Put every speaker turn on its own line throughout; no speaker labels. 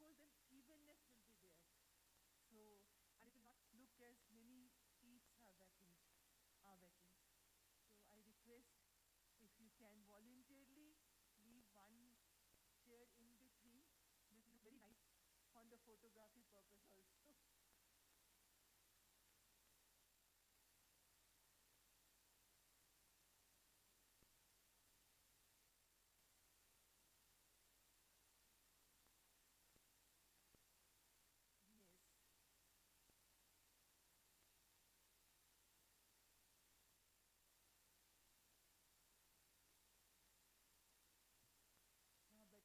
course, an evenness will be there. So, and it will not look as many seats are vacant. So I request if you can voluntarily leave one chair in between. This will look very nice on the photography purpose also. Yes. Better.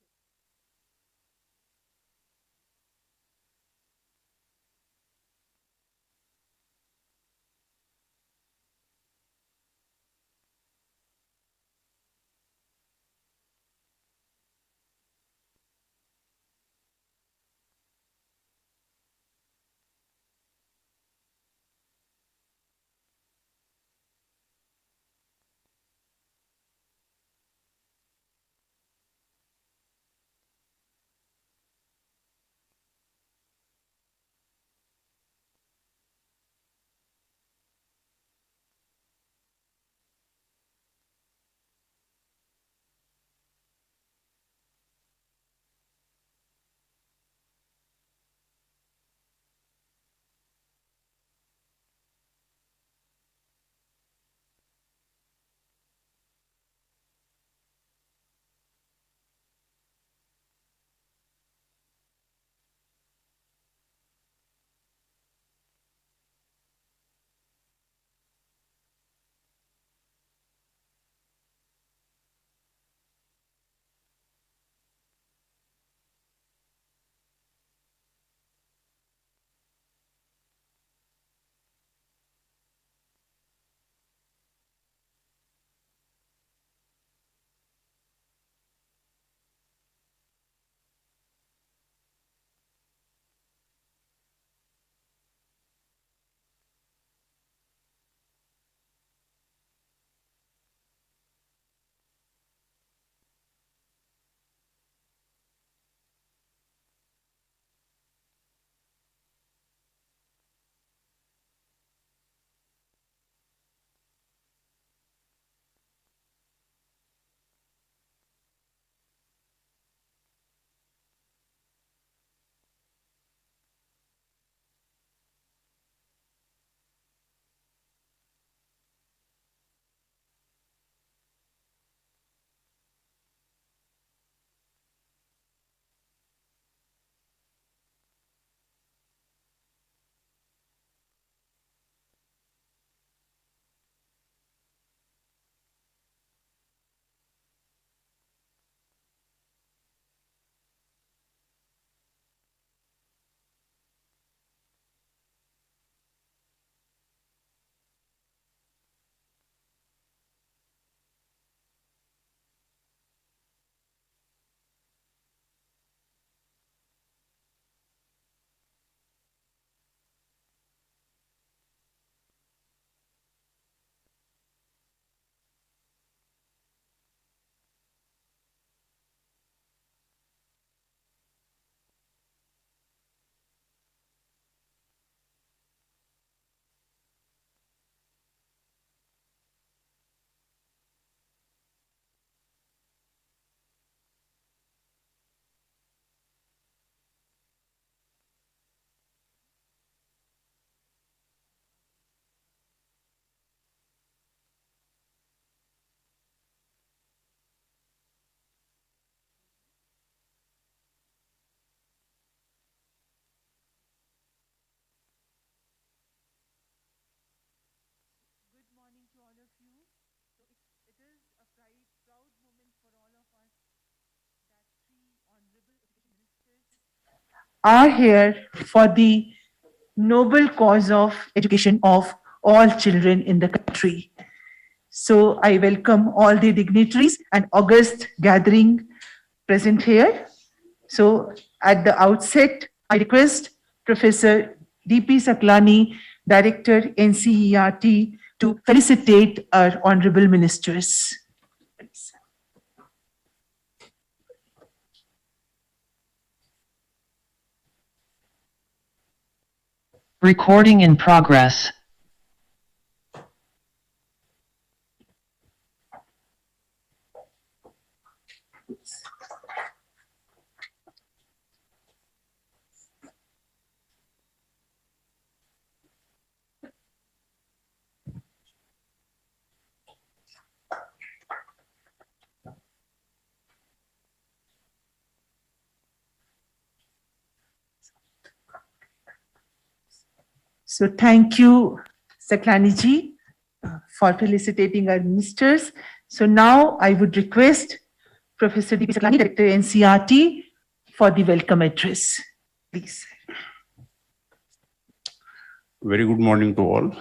Good morning to all of you. So it is a proud moment for all of us that three honorable education ministers are here for the noble cause of education of all children in the country. So I welcome all the dignitaries and august gathering present here. So at the outset, I request Professor D.P. Saklani, Director NCERT, to felicitate our honorable ministers.
Recording in progress.
So thank you, Saklani ji, for felicitating our ministers. So now I would request Professor D.P. Saklani, Director NCERT, for the welcome address. Please.
Very good morning to all.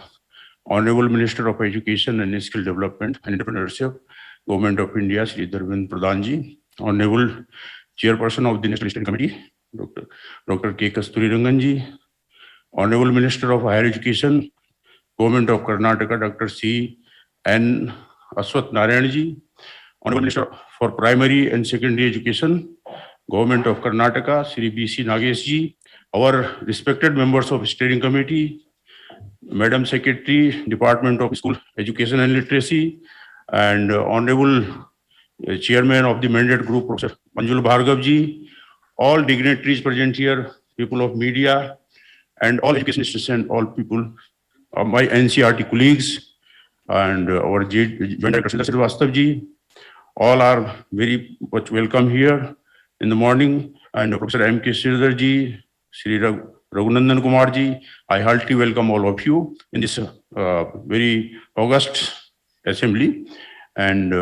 Honorable Minister of Education and Skill Development and Entrepreneurship, Government of India, Shri Dharmendra Pradhan ji. Honorable Chairperson of the National Steering Committee, Dr. K. Kasturi Rangan ji. Honorable Minister of Higher Education, Government of Karnataka, Dr. C. N. Aswath Narayan ji. Honorable Minister for Primary and Secondary Education, Government of Karnataka, Shri B.C. Nagesh ji. Our respected members of Steering Committee, Madam Secretary, Department of School Education and Literacy, and Honorable Chairman of the Mandate Group, Professor Manjul Bhargav ji, all dignitaries present here, people of media, and all education institutions, all people, my NCERT colleagues, and our Joint Director Srivastava ji, all are very much welcome here in the morning, and Professor M.K. Sridhar ji, Shri Raghunandan Kumar ji, I heartily welcome all of you in this very august assembly, and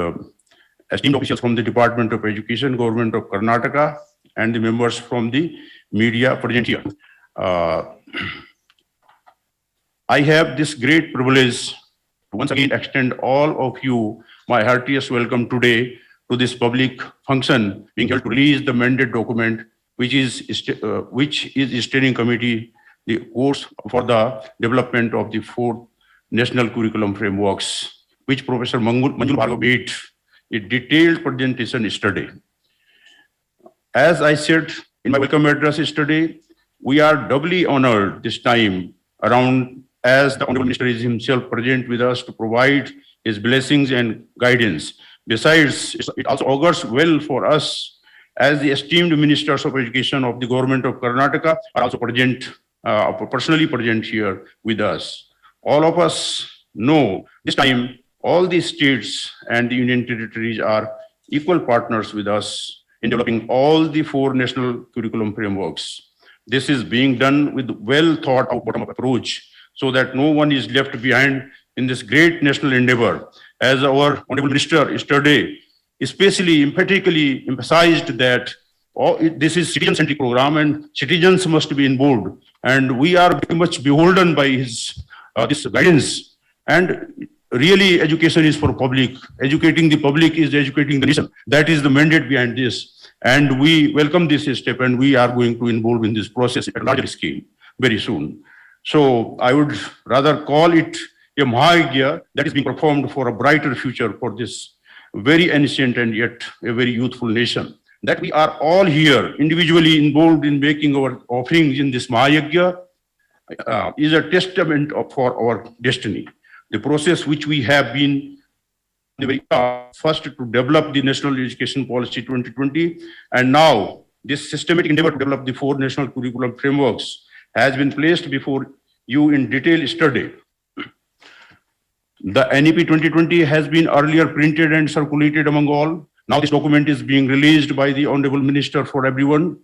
esteemed officials from the Department of Education, Government of Karnataka, and the members from the media present here. I have this great privilege to once again extend all of you my heartiest welcome today to this public function being held to release the mandate document, which is Steering Committee, the course for the development of the 4 national curriculum frameworks, which Professor Manjul Bhargav made a detailed presentation yesterday. As I said in my welcome address yesterday, we are doubly honored this time around as the Honorable Minister is himself present with us to provide his blessings and guidance. Besides, it also augurs well for us as the esteemed ministers of education of the Government of Karnataka are also present, personally present here with us. All of us know this time all the states and the union territories are equal partners with us in developing all the 4 national curriculum frameworks. This is being done with well thought out bottom-up approach so that no one is left behind in this great national endeavor. As our Honorable Minister yesterday especially emphatically emphasized that this is citizen-centric program and citizens must be involved. And we are very much beholden by his this guidance. And really education is for public. Educating the public is educating the nation. That is the mandate behind this. And we welcome this step and we are going to involve in this process at a larger scale very soon. So I would rather call it a Mahayagya that is being performed for a brighter future for this very ancient and yet a very youthful nation. That we are all here individually involved in making our offerings in this Mahayagya is a testament for our destiny. The process which we have been the very first to develop the National Education Policy 2020, and now this systematic endeavor to develop the 4 national curriculum frameworks has been placed before you in detail yesterday. The NEP 2020 has been earlier printed and circulated among all. Now this document is being released by the Honorable Minister for everyone.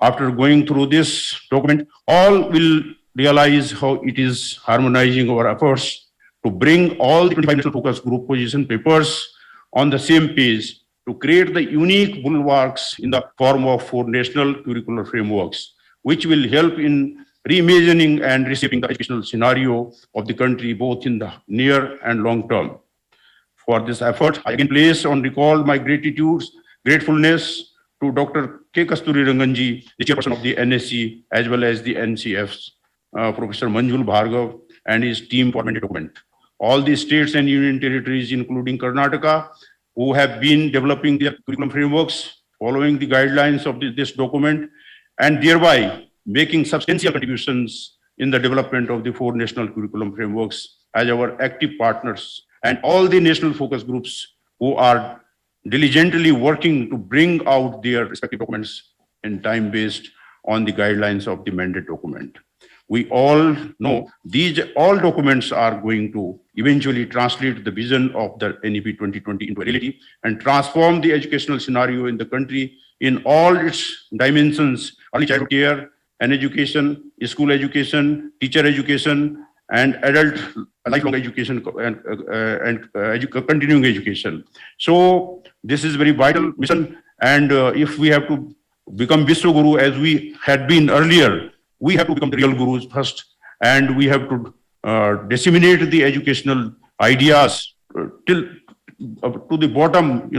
After going through this document, all will realize how it is harmonizing our efforts to bring all the 25 national focus group position papers on the same page to create the unique bulwarks in the form of 4 national curricular frameworks, which will help in reimagining and reshaping the educational scenario of the country, both in the near and long term. For this effort, I again place on record my gratefulness to Dr. K. Kasturi Rangan ji, the chairperson of the NSC, as well as the NCFs, Professor Manjul Bhargav and his team for mandate document. All the states and union territories, including Karnataka, who have been developing their curriculum frameworks, following the guidelines of this document, and thereby making substantial contributions in the development of the 4 national curriculum frameworks as our active partners, and all the national focus groups who are diligently working to bring out their respective documents in time based on the guidelines of the mandate document. We all know these all documents are going to eventually translate the vision of the NEP 2020 into reality and transform the educational scenario in the country in all its dimensions: early childhood care and education, school education, teacher education, and adult lifelong education and continuing education. So this is very vital mission, and if we have to become Vishwaguru as we had been earlier, we have to become the real gurus first, and we have to disseminate the educational ideas till to the bottom.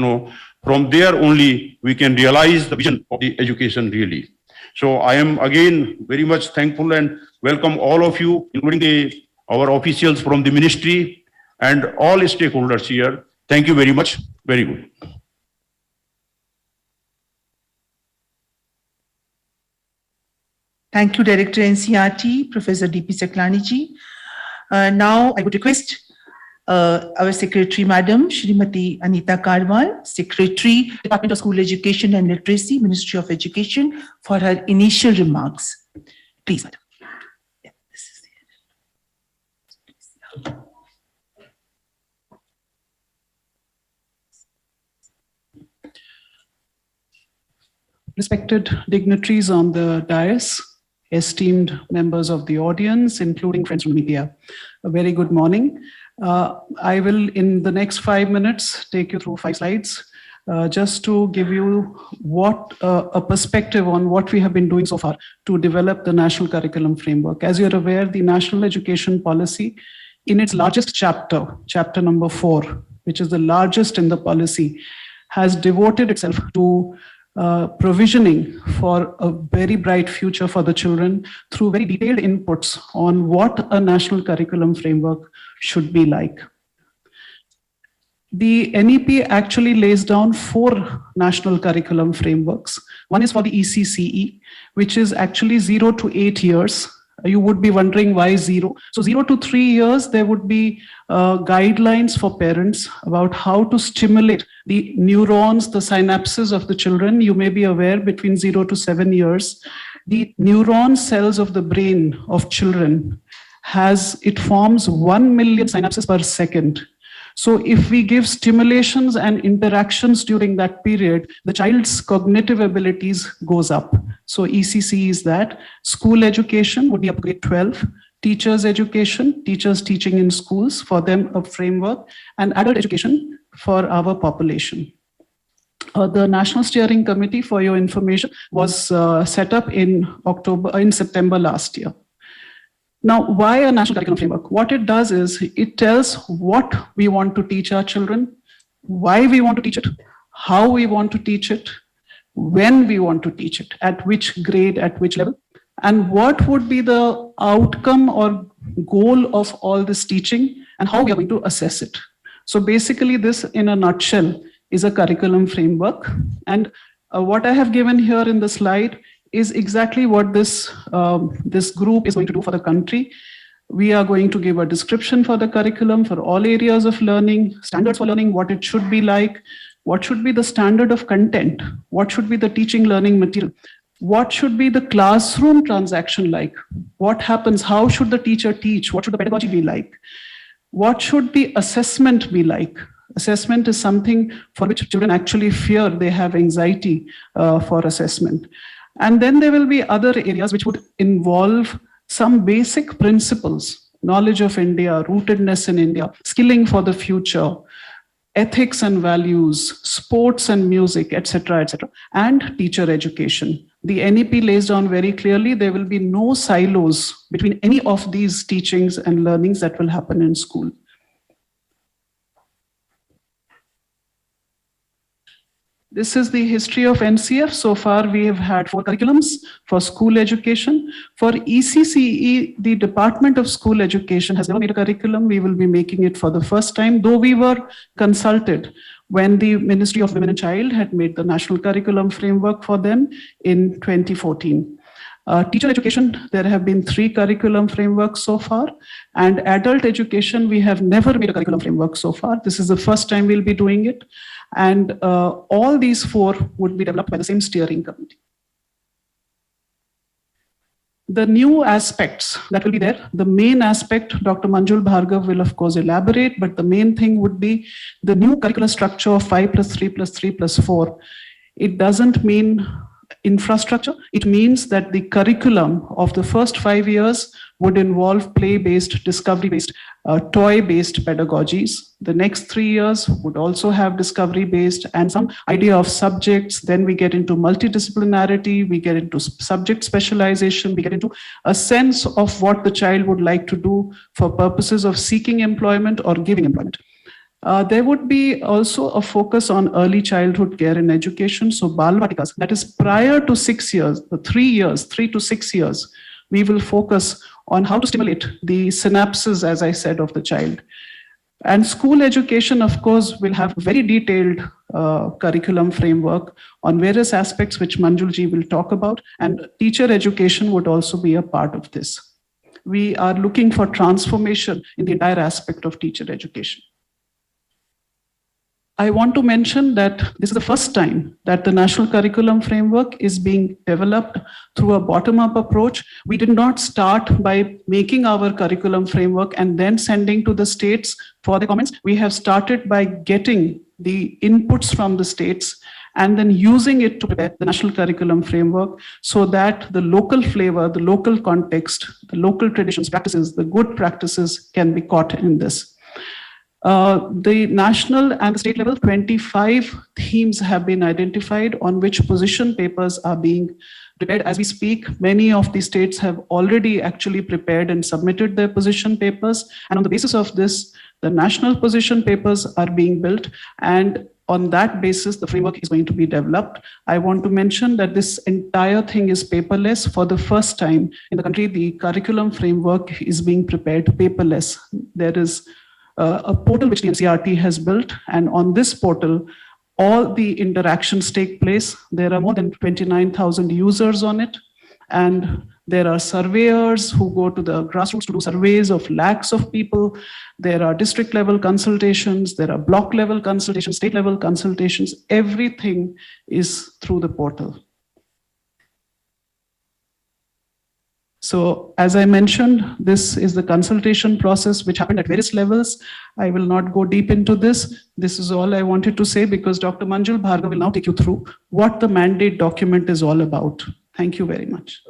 From there only we can realize the vision of the education really. So I am again very much thankful and welcome all of you, including our officials from the ministry and all stakeholders here. Thank you very much. Very good.
Thank you, Director NCERT, Professor D.P. Saklani ji. Now I would request our Secretary, Madam Shrimati Anita Karwal, Secretary, Department of School Education and Literacy, Ministry of Education, for her initial remarks. Please, Madam. Yeah, this is
Respected dignitaries on the dais, esteemed members of the audience, including friends from media, a very good morning. I will, in the next 5 minutes, take you through 5 slides, just to give you a perspective on what we have been doing so far to develop the National Curriculum Framework. As you're aware, the National Education Policy, in its largest chapter, chapter number 4, which is the largest in the policy, has devoted itself to provisioning for a very bright future for the children through very detailed inputs on what a national curriculum framework should be like. The NEP actually lays down 4 national curriculum frameworks. One is for the ECCE, which is actually 0 to 8 years. You would be wondering why 0. So 0 to 3 years, there would be guidelines for parents about how to stimulate the neurons, the synapses of the children. You may be aware, between 0 to 7 years, the neuron cells of the brain of children it forms 1 million synapses per second. So if we give stimulations and interactions during that period, the child's cognitive abilities goes up. So ECC is that. School education would be up to grade 12. Teachers education, teachers teaching in schools, for them a framework, and adult education for our population. The National Steering Committee, for your information, was set up in September last year. Now, why a national curriculum framework? What it does is it tells what we want to teach our children, why we want to teach it, how we want to teach it, when we want to teach it, at which grade, at which level, and what would be the outcome or goal of all this teaching, and how we are going to assess it. So basically this, in a nutshell, is a curriculum framework. And what I have given here in the slide is exactly what this group is going to do for the country. We are going to give a description for the curriculum for all areas of learning, standards for learning, what it should be like, what should be the standard of content, what should be the teaching learning material, what should be the classroom transaction like, what happens, how should the teacher teach, what should the pedagogy be like, what should the assessment be like. Assessment is something for which children actually fear, they have anxiety for assessment. And then there will be other areas which would involve some basic principles, knowledge of India, rootedness in India, skilling for the future, ethics and values, sports and music, etc., and teacher education. The NEP lays down very clearly there will be no silos between any of these teachings and learnings that will happen in school. This is the history of NCF. So far, we have had 4 curriculums for school education. For ECCE, the Department of School Education has never made a curriculum. We will be making it for the first time, though we were consulted when the Ministry of Women and Child had made the National Curriculum Framework for them in 2014. Teacher education, there have been 3 curriculum frameworks so far, and adult education, we have never made a curriculum framework so far. This is the first time we'll be doing it, and all these 4 would be developed by the same steering committee. The new aspects that will be there, the main aspect, Dr. Manjul Bhargav will of course elaborate, but the main thing would be the new curricular structure of 5 plus 3 plus 3 plus 4. It doesn't mean infrastructure. It means that the curriculum of the first 5 years would involve play-based, discovery-based, toy-based pedagogies. The next 3 years would also have discovery-based and some idea of subjects. Then we get into multidisciplinarity, we get into subject specialization, we get into a sense of what the child would like to do for purposes of seeking employment or giving employment. There would be also a focus on early childhood care and education. So Balvatikas, that is prior to 6 years, the 3 years, 3 to 6 years, we will focus on how to stimulate the synapses, as I said, of the child. And school education, of course, will have very detailed curriculum framework on various aspects which Manjulji will talk about. And teacher education would also be a part of this. We are looking for transformation in the entire aspect of teacher education. I want to mention that this is the first time that the National Curriculum Framework is being developed through a bottom-up approach. We did not start by making our curriculum framework and then sending to the states for the comments. We have started by getting the inputs from the states and then using it to prepare the National Curriculum Framework so that the local flavor, the local context, the local traditions, practices, the good practices can be caught in this. The national and the state level, 25 themes have been identified on which position papers are being prepared. As we speak, many of the states have already actually prepared and submitted their position papers. And on the basis of this, the national position papers are being built. And on that basis, the framework is going to be developed. I want to mention that this entire thing is paperless. For the first time in the country, the curriculum framework is being prepared paperless. There is a portal which the NCERT has built, and on this portal, all the interactions take place. There are more than 29,000 users on it, and there are surveyors who go to the grassroots to do surveys of lakhs of people. There are district level consultations, there are block level consultations, state level consultations. Everything is through the portal. So as I mentioned, this is the consultation process which happened at various levels. I will not go deep into this. This is all I wanted to say because Dr. Manjul Bhargav will now take you through what the mandate document is all about. Thank you very much.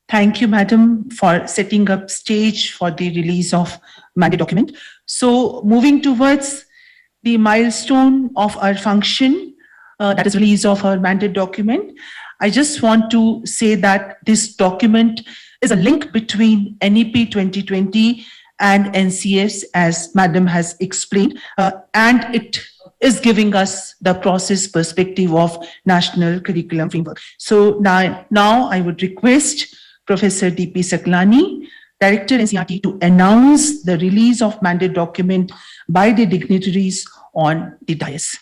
Thank you, Madam, for setting up stage for the release of mandate document. So moving towards the milestone of our function, that is release of our mandate document. I just want to say that this document is a link between NEP 2020 and NCS, as Madam has explained, and it is giving us the process perspective of National Curriculum Framework. So now I would request Professor D.P. Saklani, Director NCERT, to announce the release of mandate document by the dignitaries on the dais.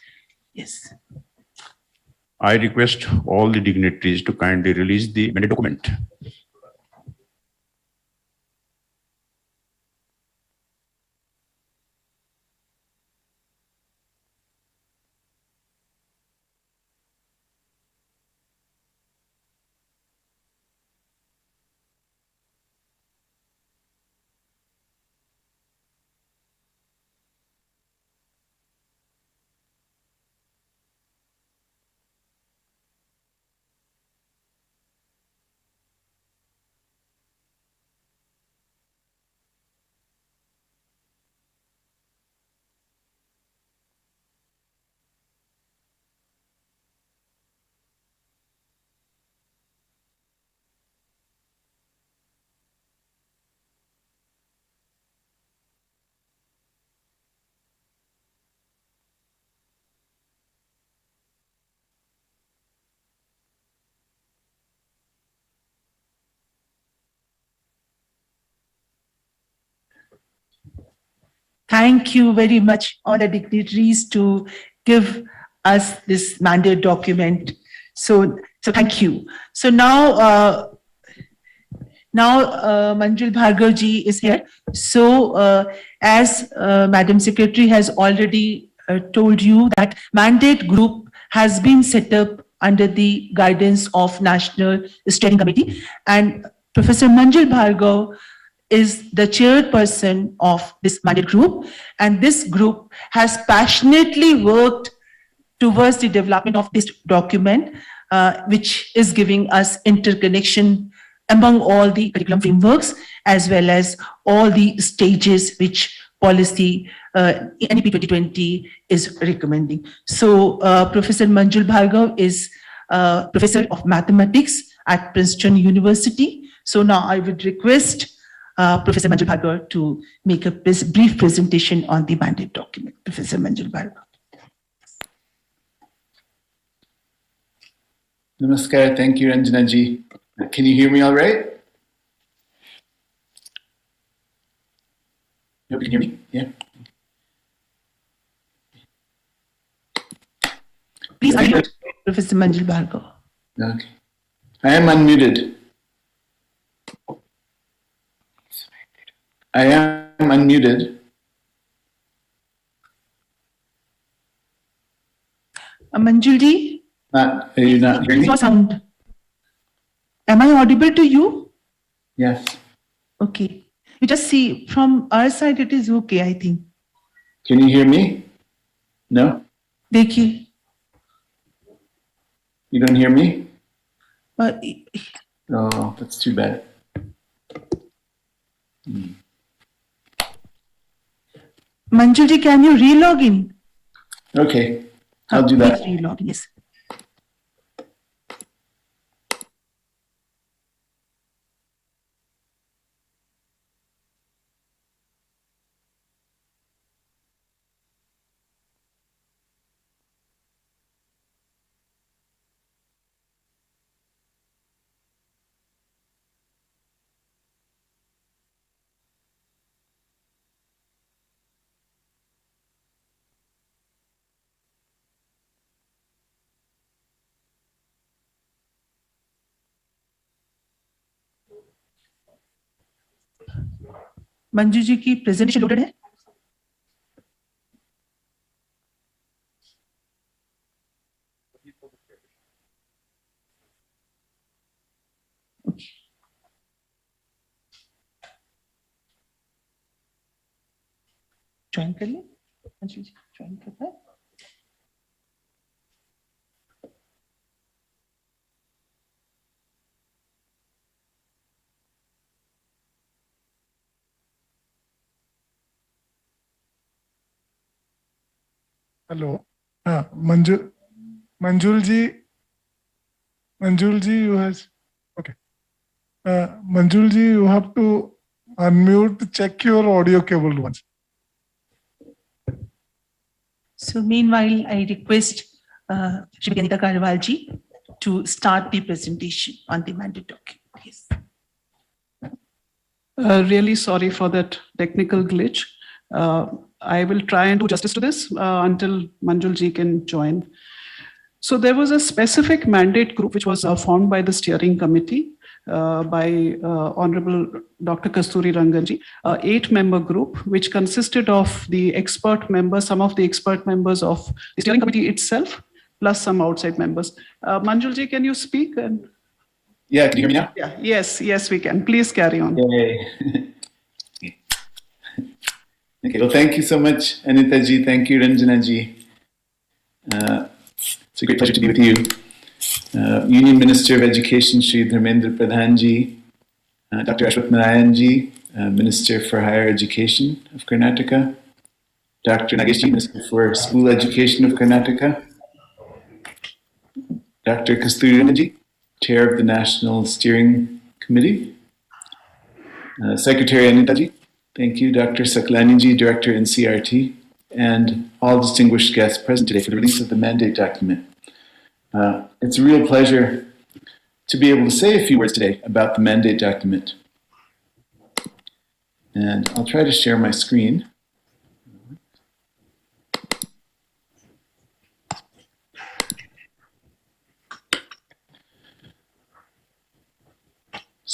Yes.
I request all the dignitaries to kindly release the mandate document.
thank you very much, all the dignitaries, to give us this mandate document. So thank you. So now, Manjul Bhargav ji is here. So as Madam Secretary has already told you, that mandate group has been set up under the guidance of National Steering Committee, and Professor Manjul Bhargav is the chairperson of this mandate group, and this group has passionately worked towards the development of this document, which is giving us interconnection among all the curriculum frameworks, as well as all the stages which policy NEP 2020 is recommending. So Professor Manjul Bhargav is Professor of Mathematics at Princeton University. So now I would request Professor Manjul Bhargav to make a brief presentation on the mandate document. Professor Manjul Bhargav.
Namaskar. Thank you, Ranjana ji. Can you hear me all right? Hope you can hear me. Yeah.
Please unmute Professor Manjul Bhargav.
Okay. I am unmuted. I am unmuted.
Manjul ji,
Are you not hearing me?
no sound. Am I audible to you?
Yes.
Okay. You just see from our side it is okay, I think.
Can you hear me? No?
देखिए
You don't hear me?
uh,
Oh, that's too bad.
Manjul ji, can you re-log in?
Okay. I'll do that.
Please re-log in, yes. Manju ji की presentation loaded है join कर ले Manju ji join करता है
Hello. Manjul ji, you has okay. Manjul ji, you have to unmute. Check your audio cable once.
So meanwhile, I request Shri Anita Karwal ji to start the presentation on the mandate document. Yes.
Really sorry for that technical glitch. I will try and do justice to this until Manjul ji can join. So there was a specific mandate group which was formed by the steering committee by Honorable Dr. Kasturi Rangan ji, 8-member group which consisted of the expert members, some of the expert members of the steering committee itself, plus some outside members. Manjul ji, can you speak? And
Yeah, can you hear me now?
yeah, yes, we can. Please carry on.
Yay. Okay, well, thank you so much, Anita ji. Thank you, Ranjana ji. It's a great pleasure to be with you. Union Minister of Education, Shri Dharmendra Pradhan ji, Dr. Ashwath Narayan ji, Minister for Higher Education of Karnataka, Dr. Nagesh ji, Minister for School Education of Karnataka, Dr. Kasturi Rangan ji, Chair of the National Steering Committee, Secretary Anita ji, thank you, Dr. Saklani ji, Director NCERT, and all distinguished guests present today for the release of the mandate document. It's a real pleasure to be able to say a few words today about the mandate document. And I'll try to share my screen.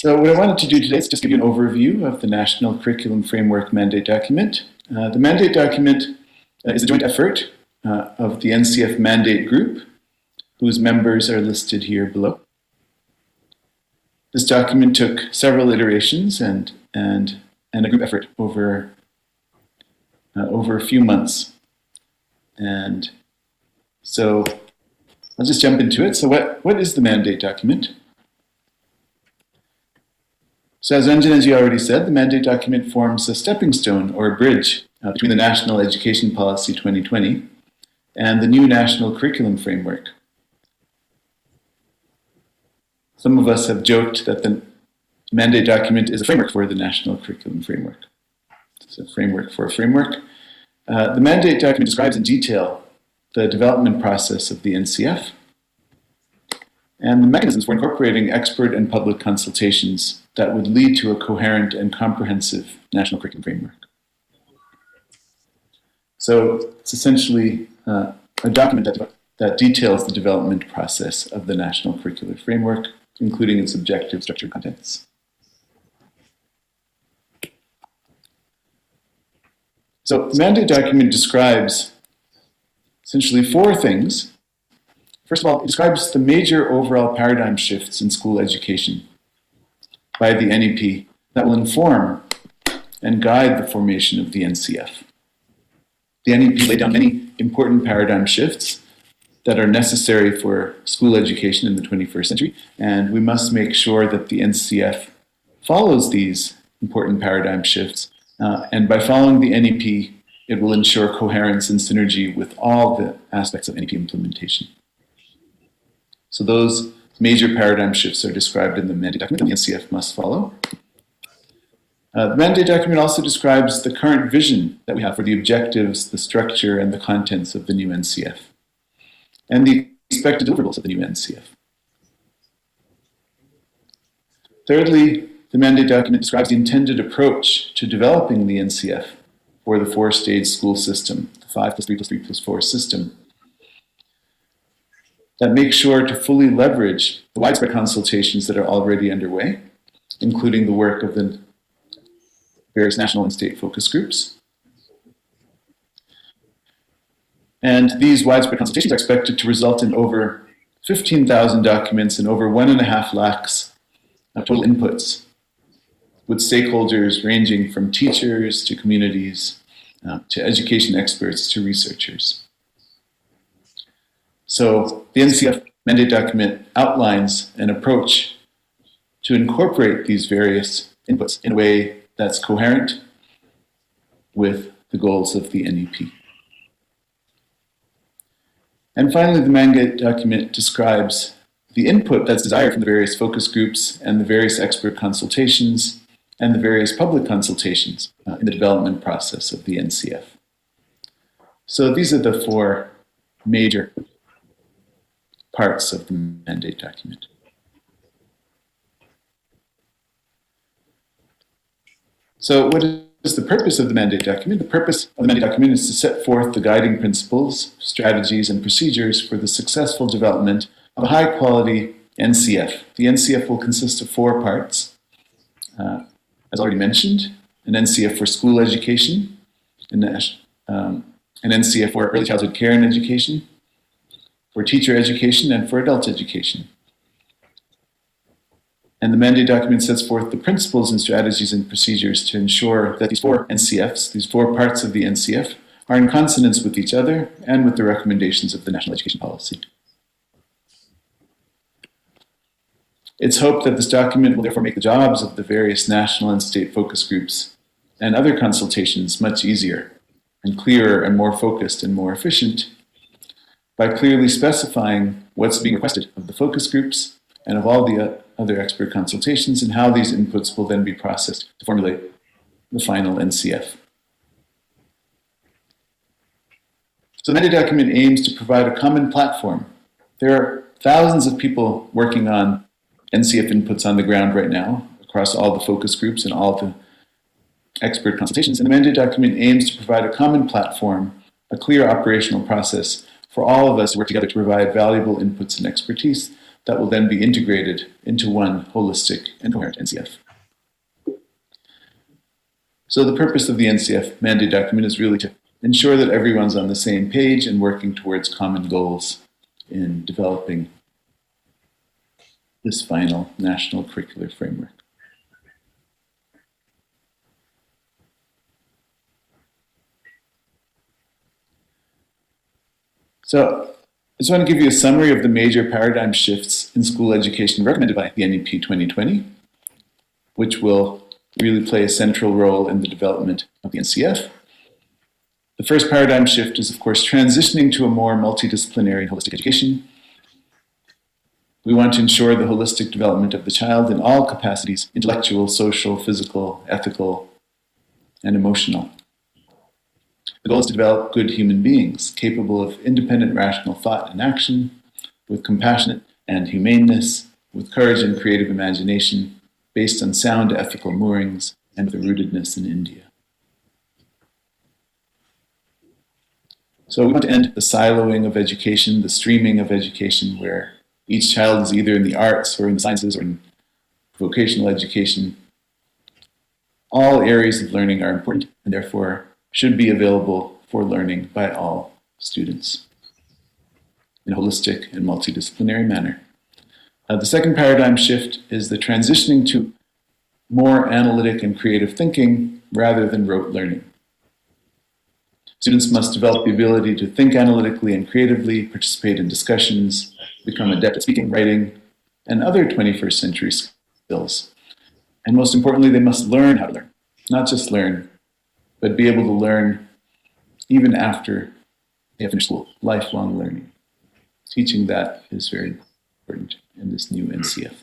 So what I wanted to do today is just give you an overview of the National Curriculum Framework Mandate Document. The mandate document is a joint effort of the NCF Mandate Group, whose members are listed here below. This document took several iterations and a group effort over a few months. And so I'll just jump into it. So what is the mandate document? So as Rangan already said, the mandate document forms a stepping stone or a bridge between the National Education Policy 2020 and the new National Curriculum Framework. Some of us have joked that the mandate document is a framework for the National Curriculum Framework. It's a framework for a framework. The mandate document describes in detail the development process of the NCF and the mechanisms for incorporating expert and public consultations that would lead to a coherent and comprehensive national curriculum framework. So it's essentially a document that details the development process of the national curricular framework, including its objective, structure, and contents. So the mandate document describes essentially four things. First of all, it describes the major overall paradigm shifts in school education by the NEP that will inform and guide the formation of the NCF. The NEP laid down many important paradigm shifts that are necessary for school education in the 21st century, and we must make sure that the NCF follows these important paradigm shifts, and by following the NEP, it will ensure coherence and synergy with all the aspects of NEP implementation. So those major paradigm shifts are described in the mandate document that the NCF must follow. The mandate document also describes the current vision that we have for the objectives, the structure, and the contents of the new NCF, and the expected deliverables of the new NCF. Thirdly, the mandate document describes the intended approach to developing the NCF for the four-stage school system, the 5+3+3+4 system, that makes sure to fully leverage the widespread consultations that are already underway, including the work of the various national and state focus groups. And these widespread consultations are expected to result in over 15,000 documents and over 1.5 lakhs of total inputs, with stakeholders ranging from teachers to communities, to education experts to researchers. So the NCF mandate document outlines an approach to incorporate these various inputs in a way that's coherent with the goals of the NEP. And finally, the mandate document describes the input that's desired from the various focus groups and the various expert consultations and the various public consultations in the development process of the NCF. So these are the four major parts of the mandate document. So what is the purpose of the mandate document? The purpose of the mandate document is to set forth the guiding principles, strategies, and procedures for the successful development of a high-quality NCF. The NCF will consist of four parts. As already mentioned, an NCF for school education, an NCF for early childhood care and education, for teacher education, and for adult education. And the mandate document sets forth the principles and strategies and procedures to ensure that these four NCFs, these four parts of the NCF, are in consonance with each other and with the recommendations of the National Education Policy. It's hoped that this document will therefore make the jobs of the various national and state focus groups and other consultations much easier and clearer and more focused and more efficient by clearly specifying what's being requested of the focus groups and of all the other expert consultations and how these inputs will then be processed to formulate the final NCF. So the mandate document aims to provide a common platform. There are thousands of people working on NCF inputs on the ground right now across all the focus groups and all the expert consultations. And the mandate document aims to provide a common platform, a clear operational process for all of us to work together to provide valuable inputs and expertise that will then be integrated into one holistic and coherent NCF. So the purpose of the NCF mandate document is really to ensure that everyone's on the same page and working towards common goals in developing this final national curricular framework. So I just want to give you a summary of the major paradigm shifts in school education recommended by the NEP 2020, which will really play a central role in the development of the NCF. The first paradigm shift is, of course, transitioning to a more multidisciplinary and holistic education. We want to ensure the holistic development of the child in all capacities: intellectual, social, physical, ethical, and emotional. The goal is to develop good human beings, capable of independent rational thought and action, with compassionate and humaneness, with courage and creative imagination, based on sound ethical moorings, and with a rootedness in India. So we want to end the siloing of education, the streaming of education, where each child is either in the arts or in the sciences or in vocational education. All areas of learning are important and therefore should be available for learning by all students in a holistic and multidisciplinary manner. The second paradigm shift is the transitioning to more analytic and creative thinking rather than rote learning. Students must develop the ability to think analytically and creatively, participate in discussions, become adept at speaking, writing, and other 21st century skills. And most importantly, they must learn how to learn. Not just learn, but be able to learn even after they have finished school. Lifelong learning. Teaching that is very important in this new NCF.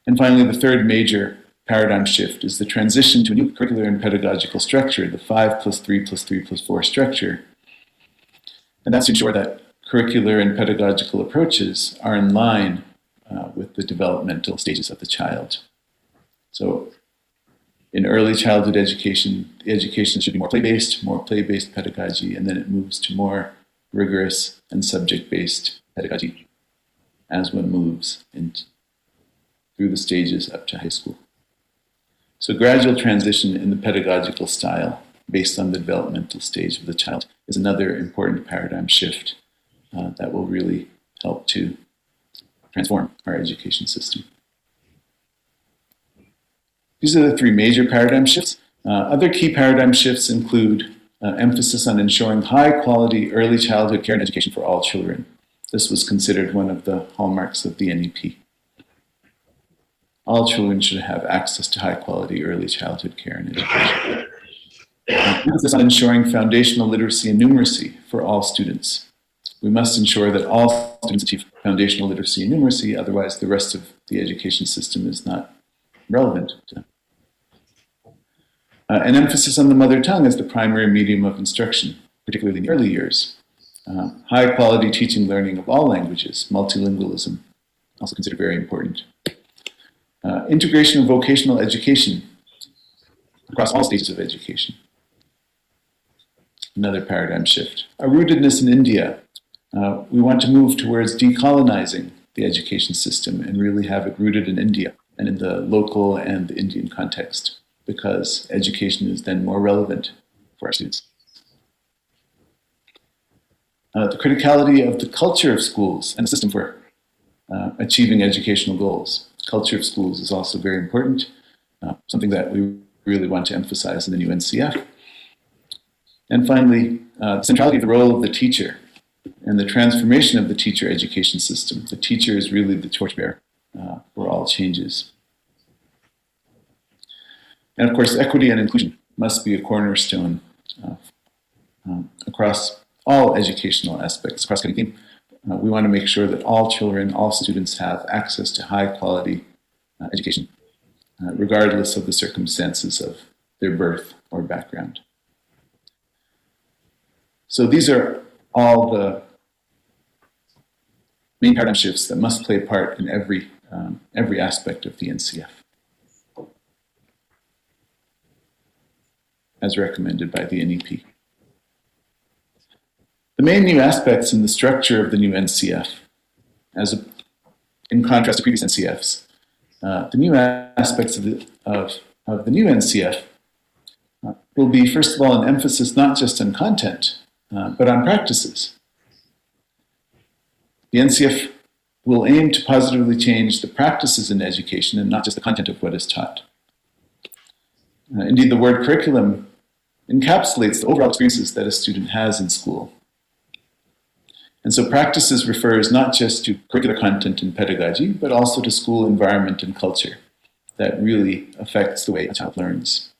And finally, the third major paradigm shift is the transition to a new curricular and pedagogical structure, the 5+3+3+4 structure. And that's to ensure that curricular and pedagogical approaches are in line with the developmental stages of the child. So in early childhood education, the education should be more play-based pedagogy, and then it moves to more rigorous and subject-based pedagogy as one moves through the stages up to high school. So gradual transition in the pedagogical style based on the developmental stage of the child is another important paradigm shift that will really help to transform our education system. These are the three major paradigm shifts. Other key paradigm shifts include emphasis on ensuring high-quality early childhood care and education for all children. This was considered one of the hallmarks of the NEP. All children should have access to high-quality early childhood care and education. Emphasis on ensuring foundational literacy and numeracy for all students. We must ensure that all students achieve foundational literacy and numeracy, otherwise the rest of the education system is not relevant to them. An emphasis on the mother tongue as the primary medium of instruction, particularly in the early years. High-quality teaching learning of all languages, multilingualism, also considered very important. Integration of vocational education across all stages of education. Another paradigm shift. A rootedness in India. We want to move towards decolonizing the education system and really have it rooted in India and in the local and the Indian context, because education is then more relevant for our students. The criticality of the culture of schools and the system for achieving educational goals. Culture of schools is also very important, something that we really want to emphasize in the new NCF. And finally, the centrality of the role of the teacher and the transformation of the teacher education system. The teacher is really the torchbearer for all changes. And of course, equity and inclusion must be a cornerstone across all educational aspects, cross-cutting theme. We want to make sure that all children, all students have access to high-quality education, regardless of the circumstances of their birth or background. So these are all the main paradigm shifts that must play a part in every aspect of the NCF, as recommended by the NEP. The main new aspects in the structure of the new NCF in contrast to previous NCFs. The new aspects of the new NCF will be, first of all, an emphasis not just on content, but on practices. The NCF will aim to positively change the practices in education and not just the content of what is taught. Indeed, the word curriculum encapsulates the overall experiences that a student has in school. And so practices refers not just to curricular content and pedagogy, but also to school environment and culture that really affects the way a child learns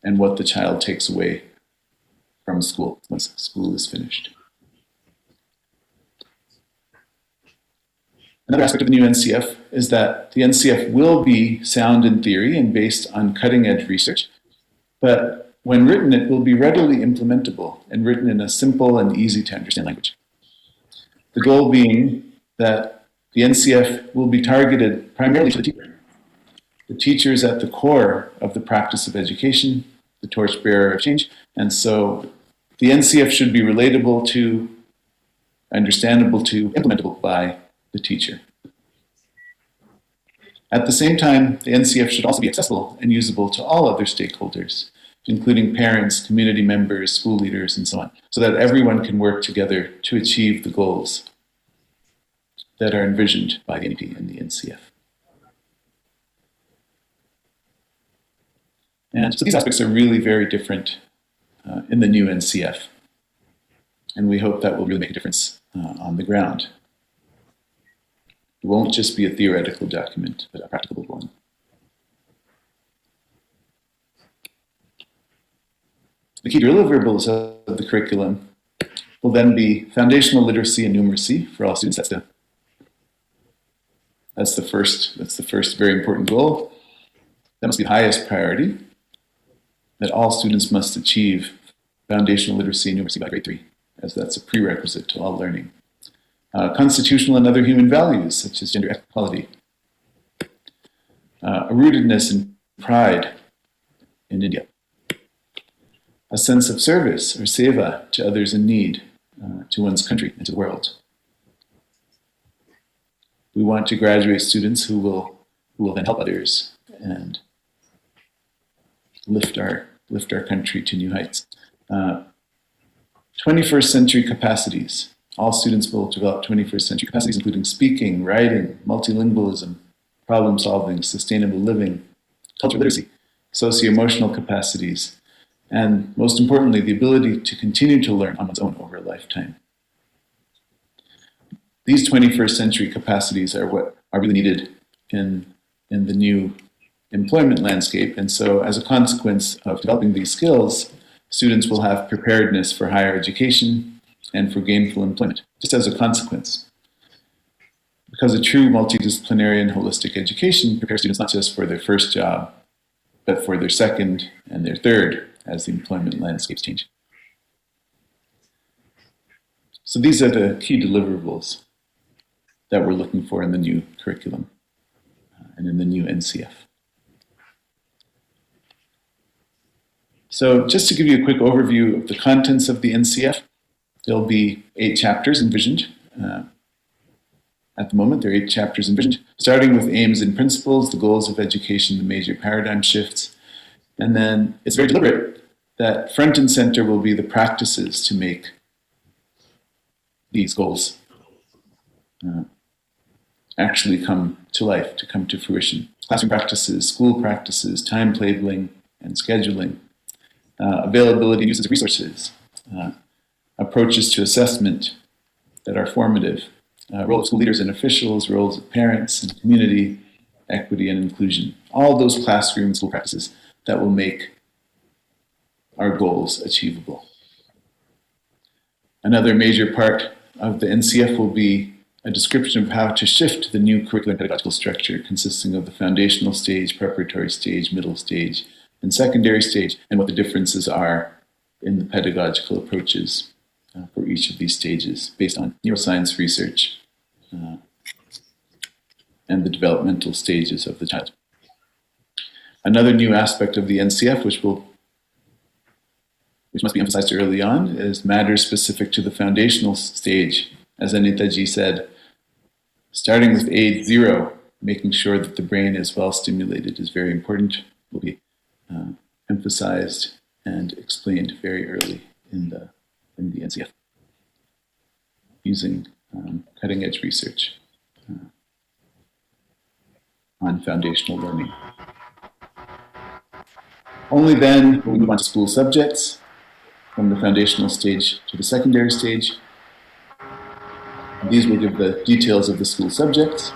and what the child takes away from school once school is finished. Another aspect of the new NCF is that the NCF will be sound in theory and based on cutting-edge research, but when written, it will be readily implementable and written in a simple and easy-to-understand language. The goal being that the NCF will be targeted primarily to the teacher. The teacher is at the core of the practice of education, the torchbearer of change, and so the NCF should be relatable to, understandable to, implementable by the teacher. At the same time, the NCF should also be accessible and usable to all other stakeholders, including parents, community members, school leaders, and so on, so that everyone can work together to achieve the goals that are envisioned by the NEP and the NCF. And so these aspects are really very different in the new NCF, and we hope that will really make a difference on the ground. It won't just be a theoretical document, but a practical one. The key deliverables of the curriculum will then be foundational literacy and numeracy for all students. That's the first very important goal. That must be the highest priority, that all students must achieve foundational literacy and numeracy by grade 3, as that's a prerequisite to all learning. Constitutional and other human values, such as gender equality. A rootedness and pride in India. A sense of service or seva to others in need, to one's country and to the world. We want to graduate students who will then help others and lift our country to new heights. 21st century capacities. All students will develop 21st century capacities, including speaking, writing, multilingualism, problem solving, sustainable living, cultural literacy, socio-emotional capacities, and most importantly, the ability to continue to learn on one's own over a lifetime. These 21st century capacities are what are really needed in the new employment landscape. And so as a consequence of developing these skills, students will have preparedness for higher education and for gainful employment, just as a consequence. Because a true multidisciplinary and holistic education prepares students not just for their first job, but for their second and their third as the employment landscapes change. So these are the key deliverables that we're looking for in the new curriculum and in the new NCF. So just to give you a quick overview of the contents of the NCF, there'll be 8 chapters envisioned. At the moment, there are 8 chapters envisioned, starting with aims and principles, the goals of education, the major paradigm shifts. And then it's very deliberate that front and center will be the practices to make these goals actually come to life, to come to fruition. Classroom practices, school practices, timetabling and scheduling, availability and uses of resources, approaches to assessment that are formative, role of school leaders and officials, roles of parents and community, equity and inclusion. All those classroom school practices that will make our goals achievable. Another major part of the NCF will be a description of how to shift the new curricular and pedagogical structure consisting of the foundational stage, preparatory stage, middle stage, and secondary stage, and what the differences are in the pedagogical approaches for each of these stages based on neuroscience research and the developmental stages of the child. Another new aspect of the NCF, which must be emphasized early on, is matters specific to the foundational stage as Anitaji said, starting with age 0, making sure that the brain is well stimulated is very important, will be emphasized and explained very early in the NCF, using cutting-edge research on foundational learning. Only then will we move on to school subjects, from the foundational stage to the secondary stage. These will give the details of the school subjects.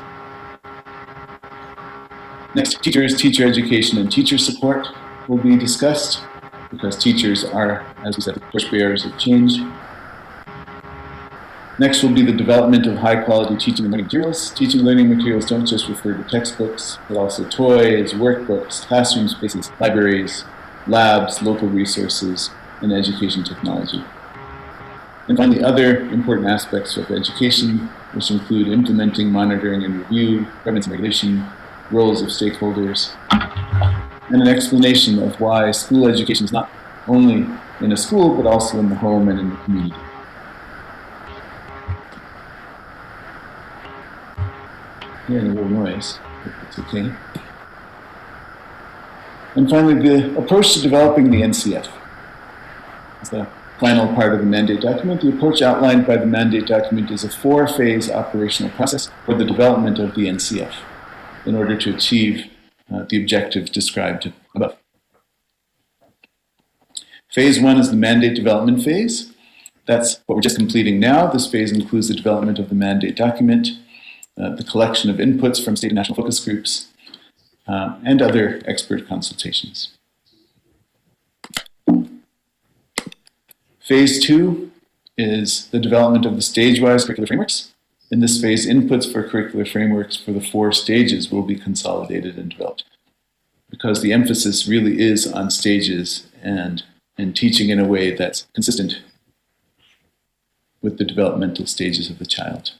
Next, teachers, teacher education, and teacher support will be discussed, because teachers are, as we said, the torchbearers of change. Next will be the development of high-quality teaching and learning materials. Teaching and learning materials don't just refer to textbooks, but also toys, workbooks, classroom spaces, libraries, labs, local resources, and education technology. And finally, other important aspects of education, which include implementing, monitoring, and review, governance and regulation, roles of stakeholders, and an explanation of why school education is not only in a school, but also in the home and in the community. Hearing a little noise, but it's okay. And finally, the approach to developing the NCF. It's the final part of the mandate document. The approach outlined by the mandate document is a 4-phase operational process for the development of the NCF in order to achieve the objectives described above. Phase 1 is the mandate development phase. That's what we're just completing now. This phase includes the development of the mandate document, the collection of inputs from state and national focus groups, and other expert consultations. Phase 2 is the development of the stage-wise curricular frameworks. In this phase, inputs for curricular frameworks for the 4 stages will be consolidated and developed, because the emphasis really is on stages and teaching in a way that's consistent with the developmental stages of the child.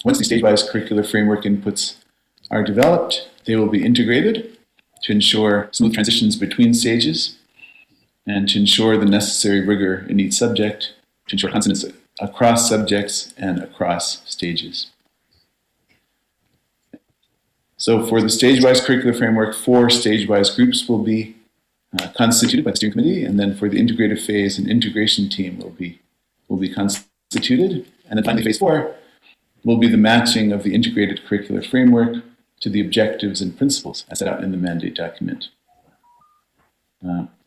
Once the stage-wise curricular framework inputs are developed, they will be integrated to ensure smooth transitions between stages and to ensure the necessary rigor in each subject, to ensure consonance across subjects and across stages. So for the stage-wise curricular framework, 4 stage-wise groups will be constituted by the steering committee, and then for the integrative phase, an integration team will be constituted. And then finally, phase 4 will be the matching of the integrated curricular framework to the objectives and principles as set out in the mandate document.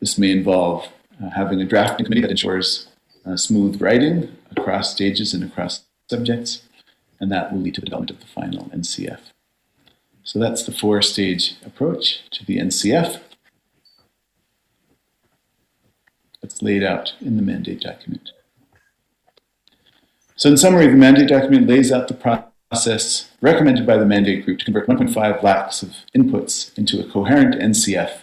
This may involve having a drafting committee that ensures smooth writing across stages and across subjects, and that will lead to the development of the final NCF. So that's the 4-stage approach to the NCF that's laid out in the mandate document. So in summary, the mandate document lays out the process recommended by the mandate group to convert 1.5 lakhs of inputs into a coherent NCF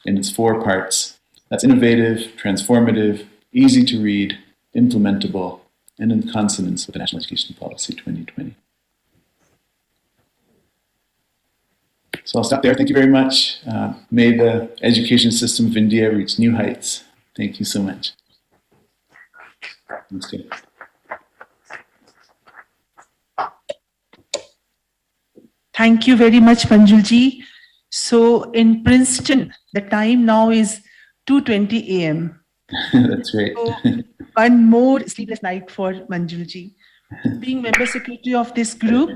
in its 4 parts. That's innovative, transformative, easy to read, implementable, and in consonance with the National Education Policy 2020. So I'll stop there. Thank you very much. May the education system of India reach new heights. Thank you so much. Namaste.
Thank you very much, Manjulji. So in Princeton, the time now is 2:20 a.m.
That's right.
So one more sleepless night for Manjulji. Being member secretary of this group,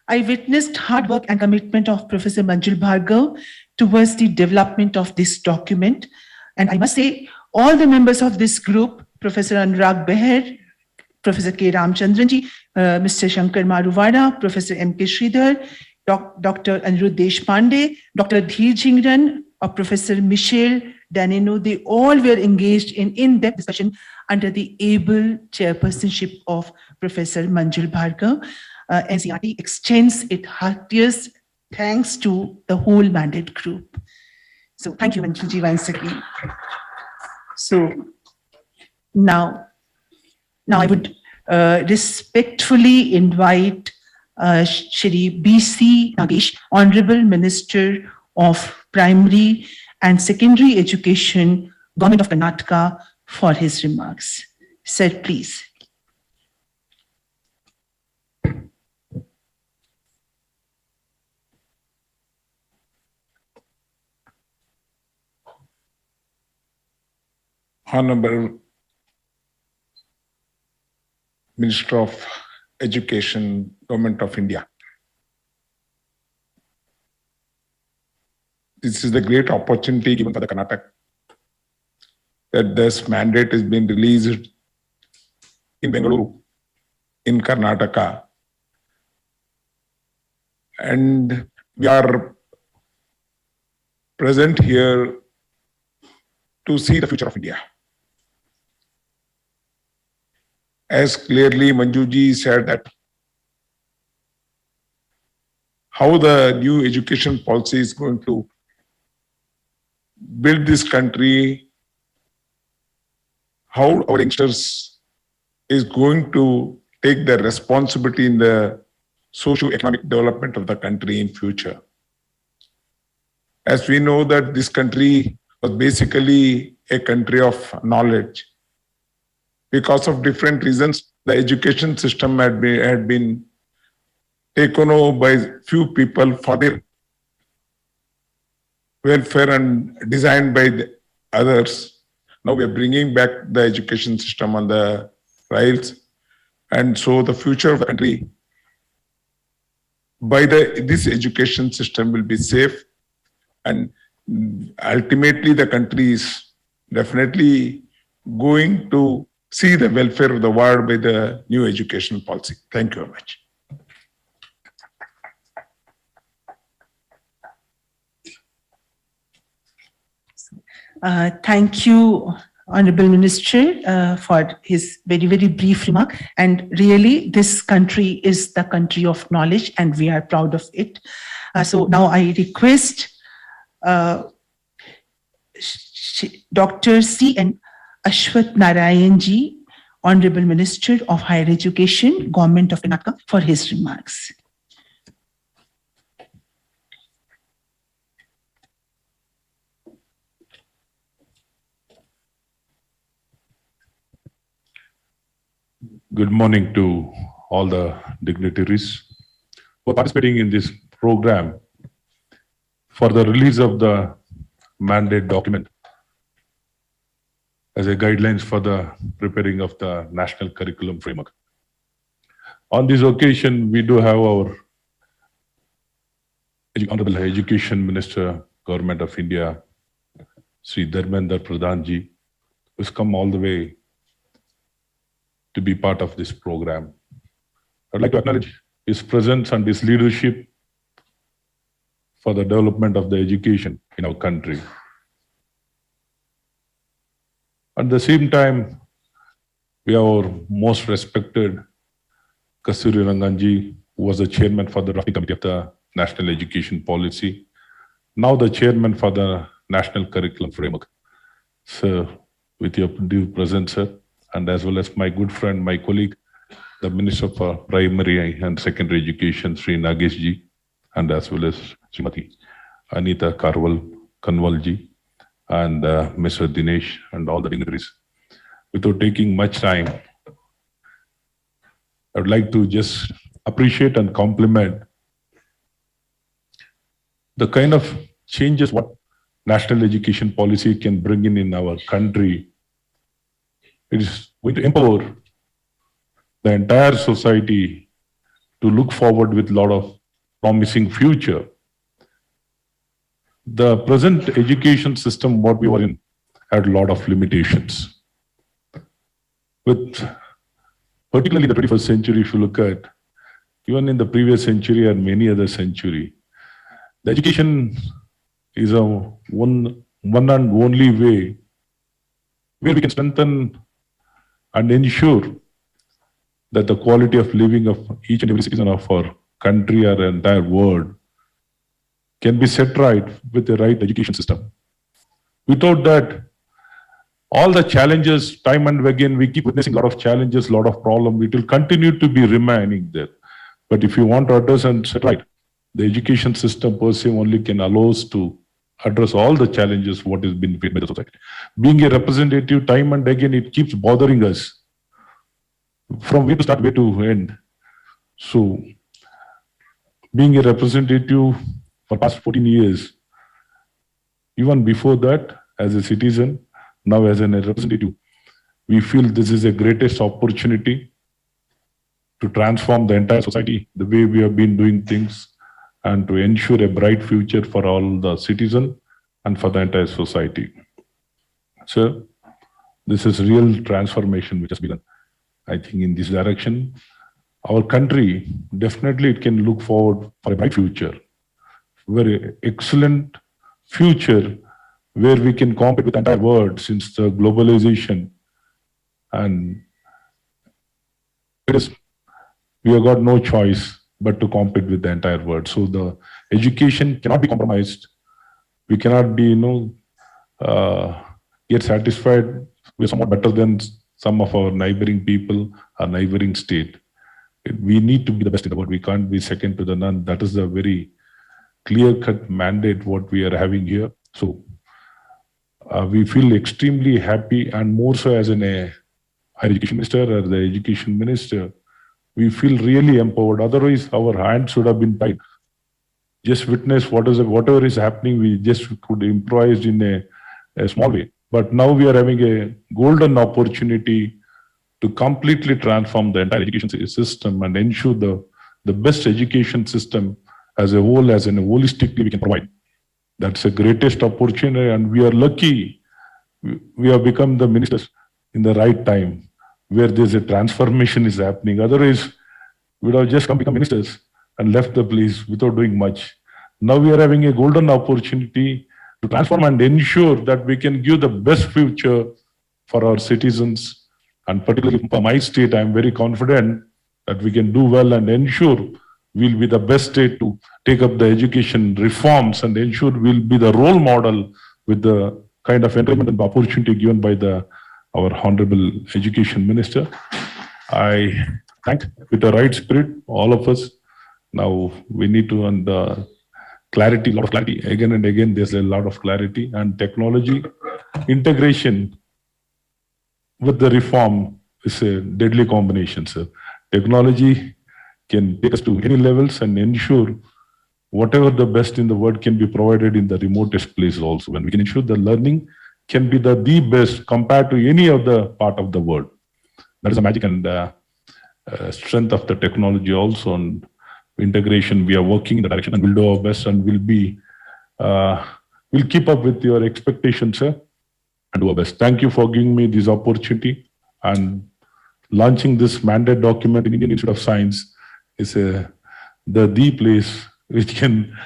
I witnessed hard work and commitment of Professor Manjul Bhargav towards the development of this document. And I must say, all the members of this group, Professor Anurag Beher, Professor K. Ramchandranji, Mr. Shankar Maruvada, Professor M. K. Sridhar, Dr. Anirudh Deshpande, Dr. Dheer Jhingran, or Professor Michel Daneno, they all were engaged in in-depth discussion under the able chairpersonship of Professor Manjul Bhargav. NCERT extends its heartiest thanks to the whole mandate group. So thank you, Manjulji, once again. So now I would respectfully invite Shri B.C. Nagesh, Honorable Minister of Primary and Secondary Education, Government of Karnataka, for his remarks. Sir, please.
Honorable Minister of Education, Government of India. This is the great opportunity given for the Karnataka that this mandate has been released in Bengaluru, in Karnataka. And we are present here to see the future of India. As clearly Manjuji said that how the new education policy is going to build this country, how our youngsters is going to take the responsibility in the socio-economic development of the country in future. As we know that this country was basically a country of knowledge. Because of different reasons, the education system had been taken over by few people for their welfare and designed by the others. Now we are bringing back the education system on the rails. And so the future of the country by this education system will be safe, and ultimately the country is definitely going to see the welfare of the world by the new education policy. Thank you very much.
Thank you, Honorable Minister, for his very, very brief remark. And really, this country is the country of knowledge, and we are proud of it. So now I request Dr. C.N. Ashwath Narayan ji, Honorable Minister of Higher Education, Government of Karnataka, for his remarks.
Good morning to all the dignitaries who are participating in this program for the release of the mandate document as a guidelines for the preparing of the national curriculum framework. On this occasion, we do have our Honorable Education Minister, Government of India, Sri Dharmendra Pradhan ji, who's come all the way to be part of this program. I'd like to acknowledge his presence and his leadership for the development of the education in our country. At the same time, we have our most respected Kasturi Rangan ji, who was the chairman for the drafting committee of the National Education Policy, now the chairman for the National Curriculum Framework. So, with your due presence, sir, and as well as my good friend, my colleague, the Minister for Primary and Secondary Education, Sri Nagesh ji, and as well as Srimati Anita Kanwal ji, and Mr. Dinesh, and all the dignitaries. Without taking much time, I would like to just appreciate and compliment the kind of changes what national education policy can bring in our country. It is going to empower the entire society to look forward with a lot of promising future. The present education system, what we were in, had a lot of limitations. With particularly the 21st century, if you look at, even in the previous century and many other century, the education is a one and only way where we can strengthen and ensure that the quality of living of each and every citizen of our country or entire world can be set right with the right education system. Without that, all the challenges, time and again, we keep witnessing a lot of challenges, a lot of problems. It will continue to be remaining there. But if you want to address and set right, the education system per se only can allow us to address all the challenges what is being faced by the society. Being a representative, time and again, it keeps bothering us from where to start, where to end. So, being a representative for past 14 years, even before that, as a citizen, now as a representative, we feel this is the greatest opportunity to transform the entire society, the way we have been doing things, and to ensure a bright future for all the citizens and for the entire society. So this is real transformation which has begun. I think in this direction, our country, definitely it can look forward for a bright future, very excellent future where we can compete with the entire world since the globalization, and it is, we have got no choice but to compete with the entire world. So the education cannot be compromised. We cannot be, get satisfied. We're somewhat better than some of our neighboring people, our neighboring state. We need to be the best in the world. We can't be second to the none. That is a very clear-cut mandate what we are having here. So we feel extremely happy, and more so as a higher education minister or the education minister, we feel really empowered. Otherwise, our hands should have been tied. Just witness whatever is happening, we just could improvise in a small way. But now we are having a golden opportunity to completely transform the entire education system and ensure the best education system as a whole, as in holistically we can provide. That's the greatest opportunity, and we are lucky we have become the ministers in the right time where there's a transformation is happening. Otherwise, we would have just become ministers and left the place without doing much. Now we are having a golden opportunity to transform and ensure that we can give the best future for our citizens, and particularly for my state, I am very confident that we can do well and ensure we'll be the best state to take up the education reforms and ensure we'll be the role model with the kind of encouragement and opportunity given by our Honorable Education Minister. I thank with the right spirit, all of us. Now we need to, and clarity, a lot of clarity. Again and again, there's a lot of clarity, and technology integration with the reform is a deadly combination, sir. Technology can take us to any levels and ensure whatever the best in the world can be provided in the remotest place also. When we can ensure the learning can be the best compared to any other part of the world. That is the magic and strength of the technology also, and integration. We are working in the direction and we'll do our best, and we'll keep up with your expectations, sir, and do our best. Thank you for giving me this opportunity, and launching this mandate document in Indian Institute of Science is the place which can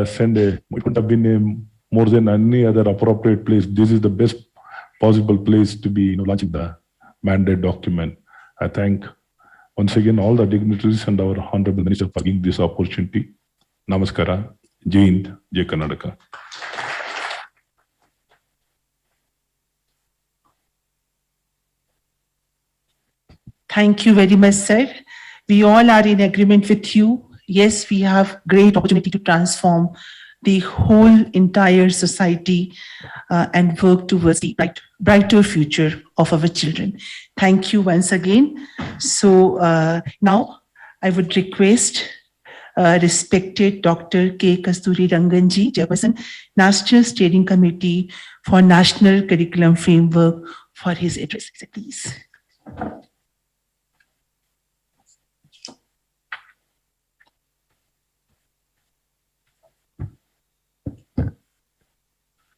send it could have been more than any other appropriate place. This is the best possible place to be launching the mandate document. I thank once again all the dignitaries and our Honorable Minister for giving this opportunity. Namaskara. Jai Hind, Jai Karnataka.
Thank you very much, sir. We all are in agreement with you. Yes, we have great opportunity to transform the whole entire society and work towards the brighter future of our children. Thank you once again. So now I would request respected Dr. K. Kasturi Rangan ji, Chairperson, National Steering Committee for National Curriculum Framework, for his address, please.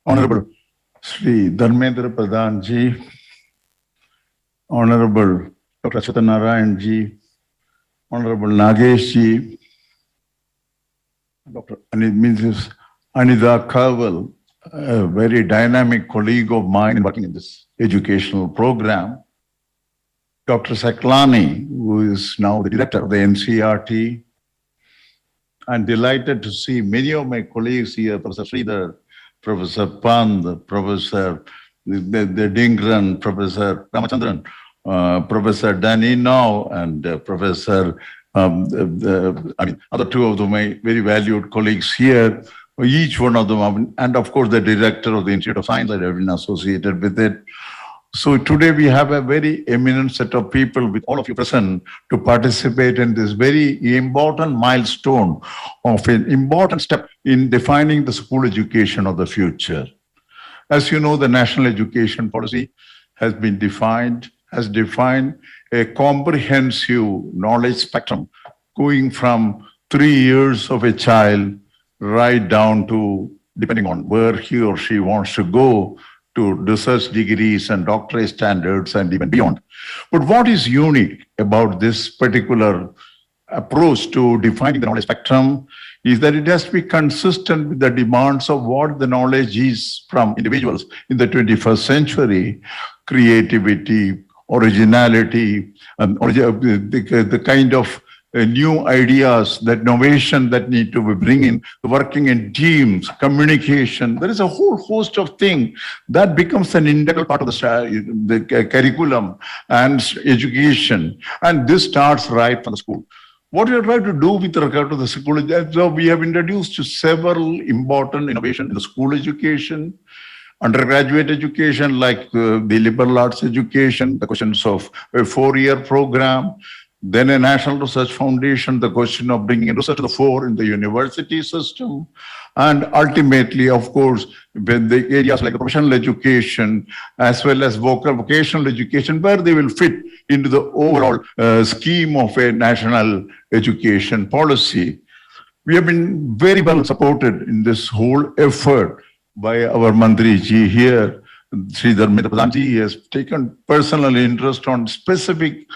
Honorable Sri Dharmendra Pradhan ji, Honorable Dr. Satyanarayan ji, Honorable Nagesh ji, Dr. Mrs. Anida Kaval, a very dynamic colleague of mine working in this educational program, Dr. Saklani, who is now the director of the NCERT. I'm delighted to see many of my colleagues here, Professor Sridhar, Professor Pand, Professor Dingran, Professor Ramachandran, Professor Danino, and Professor, other two of my very valued colleagues here, each one of them, and of course the director of the Institute of Science that have been associated with it. So today we have a very eminent set of people with all of you present to participate in this very important milestone of an important step in defining the school education of the future. As you know, the national education policy has defined a comprehensive knowledge spectrum going from 3 years of a child right down to, depending on where he or she wants to go, to research degrees and doctorate standards and even beyond. But what is unique about this particular approach to defining the knowledge spectrum is that it has to be consistent with the demands of what the knowledge is from individuals in the 21st century: creativity, originality, the kind of new ideas, that innovation that need to be bring in, working in teams, communication. There is a whole host of things that becomes an integral part of the curriculum and education. And this starts right from the school. What we are trying to do with regard to the school, so we have introduced several important innovations in the school education, undergraduate education, like the liberal arts education, the questions of a 4-year program, then a National Research Foundation, the question of bringing research to the fore in the university system, and ultimately, of course, when the areas like professional education as well as vocational education, where they will fit into the overall scheme of a national education policy. We have been very well supported in this whole effort by our Mantri ji here. Sridhar Mitra ji has taken personal interest on specific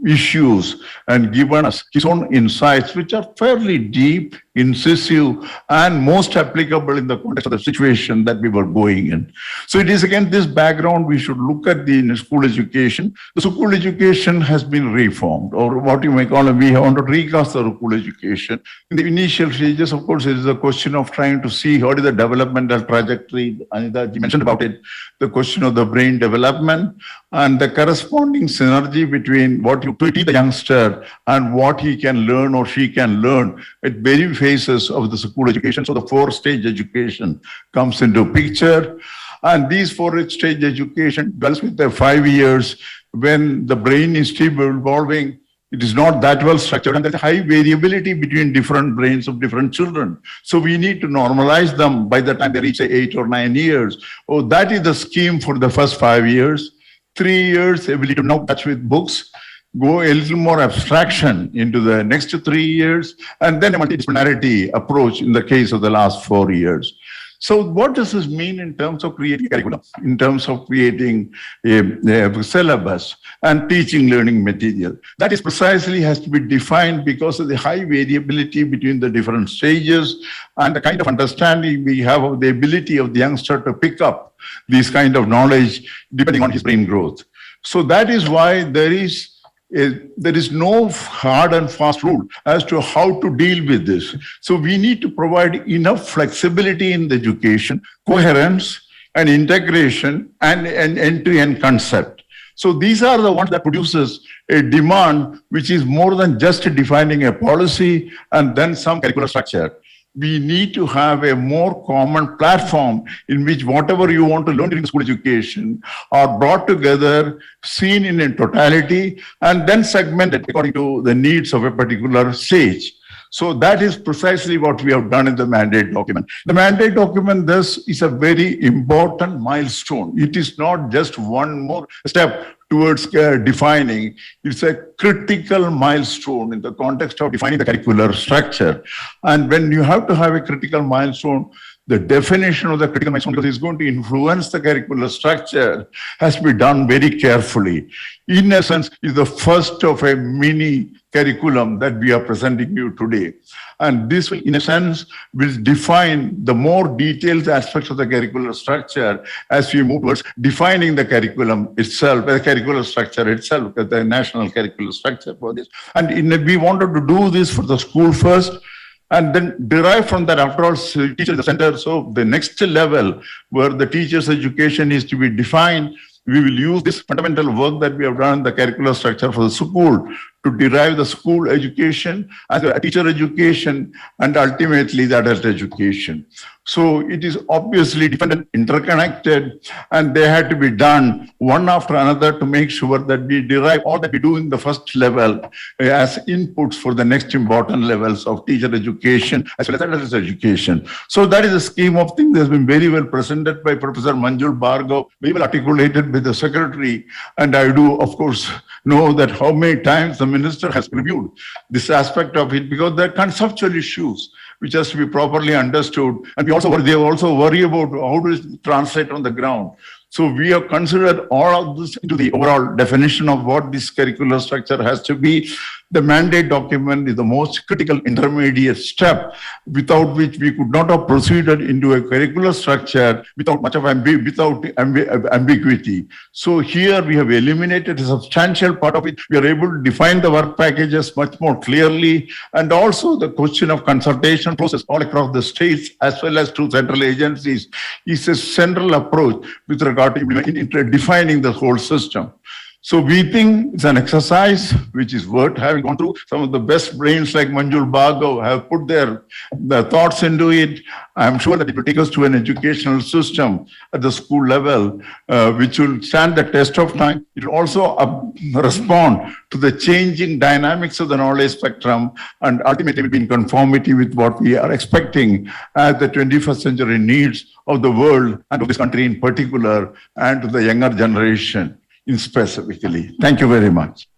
issues and given us his own insights, which are fairly deep, incisive, and most applicable in the context of the situation that we were going in. So it is again this background we should look at the school education. The school education has been reformed, or what you may call it, we want to recast the school education. In the initial stages, of course, it is a question of trying to see what is the developmental trajectory. Anita ji mentioned about it, the question of the brain development and the corresponding synergy between what you teach the youngster and what he can learn or she can learn at various phases of the school education. So the 4-stage education comes into picture. And these 4-stage education dwells with the 5 years when the brain is still evolving. It is not that well structured, and there's a high variability between different brains of different children. So we need to normalize them by the time they reach 8 or 9 years. Oh, that is the scheme for the first 5 years. 3 years, ability to now touch with books, go a little more abstraction into the next 3 years, and then a multidisciplinarity approach in the case of the last 4 years. So what does this mean in terms of creating curriculum, in terms of creating a syllabus and teaching learning material? That is precisely has to be defined because of the high variability between the different stages and the kind of understanding we have of the ability of the youngster to pick up this kind of knowledge depending on his brain growth. So that is why there is no hard and fast rule as to how to deal with this. So we need to provide enough flexibility in the education, coherence and integration and an end-to-end concept. So these are the ones that produces a demand which is more than just defining a policy and then some curricular structure. We need to have a more common platform in which whatever you want to learn during school education are brought together, seen in a totality, and then segmented according to the needs of a particular stage. So that is precisely what we have done in the mandate document. The mandate document, thus, is a very important milestone. It is not just one more step towards defining. It's a critical milestone in the context of defining the curricular structure. And when you have to have a critical milestone, the definition of the critical milestone, because it's going to influence the curricular structure, has to be done very carefully. In essence, it's the first of a mini curriculum that we are presenting you today. And this will, in a sense, will define the more detailed aspects of the curricular structure as we move towards defining the curriculum itself, the curricular structure itself, the national curricular structure for this. And we wanted to do this for the school first, and then derive from that, after all, teacher is the center. So the next level where the teacher's education is to be defined, we will use this fundamental work that we have done in the curricular structure for the school to derive the school education, as a teacher education, and ultimately the adult education. So it is obviously dependent, interconnected, and they had to be done one after another to make sure that we derive all that we do in the first level as inputs for the next important levels of teacher education as well as adult education. So that is the scheme of things that has been very well presented by Professor Manjul Bhargav, very well articulated by the secretary. And I do, of course, know that how many times the minister has reviewed this aspect of it, because there are conceptual issues which has to be properly understood. And they also worry about how to translate on the ground. So we have considered all of this into the overall definition of what this curricular structure has to be. The mandate document is the most critical intermediate step, without which we could not have proceeded into a curricular structure without much of ambiguity. So here we have eliminated a substantial part of it. We are able to define the work packages much more clearly, and also the question of consultation process all across the states as well as to central agencies is a central approach with regard to defining the whole system. So we think it's an exercise which is worth having gone through. Some of the best brains like Manjul Bhargav have put their thoughts into it. I'm sure that it will take us to an educational system at the school level, which will stand the test of time. It will also respond to the changing dynamics of the knowledge spectrum, and ultimately will be in conformity with what we are expecting as the 21st century needs of the world and of this country in particular, and to the younger generation specifically. Thank you very much.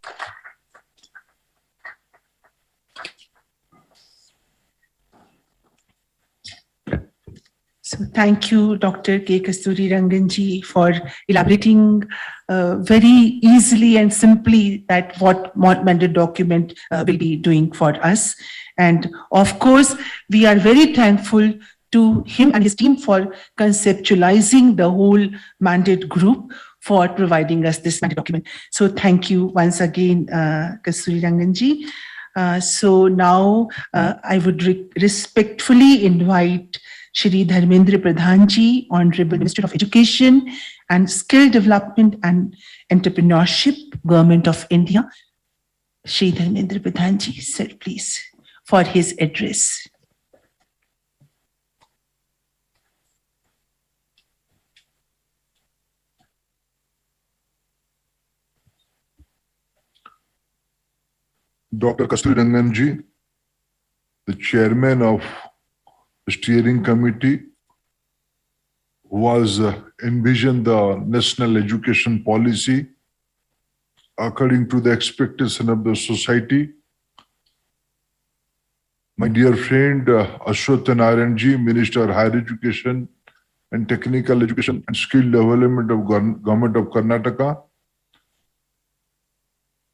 So thank you, Dr. K. Kasturi Ranganji, for elaborating very easily and simply that what mandate document will be doing for us. And of course, we are very thankful to him and his team for conceptualizing the whole mandate group, for providing us this mandate document. So thank you once again, Kasturi Ranganji. So now I would respectfully invite Shri Dharmendra Pradhanji, Honorable Minister of Education and Skill Development and Entrepreneurship, Government of India. Shri Dharmendra Pradhanji, sir, please, for his address.
Dr. Kasturi Ranganji, the chairman of the steering committee, who has envisioned the national education policy according to the expectation of the society. My dear friend Ashwath Narayanji, Minister of Higher Education and Technical Education and Skill Development of Government of Karnataka.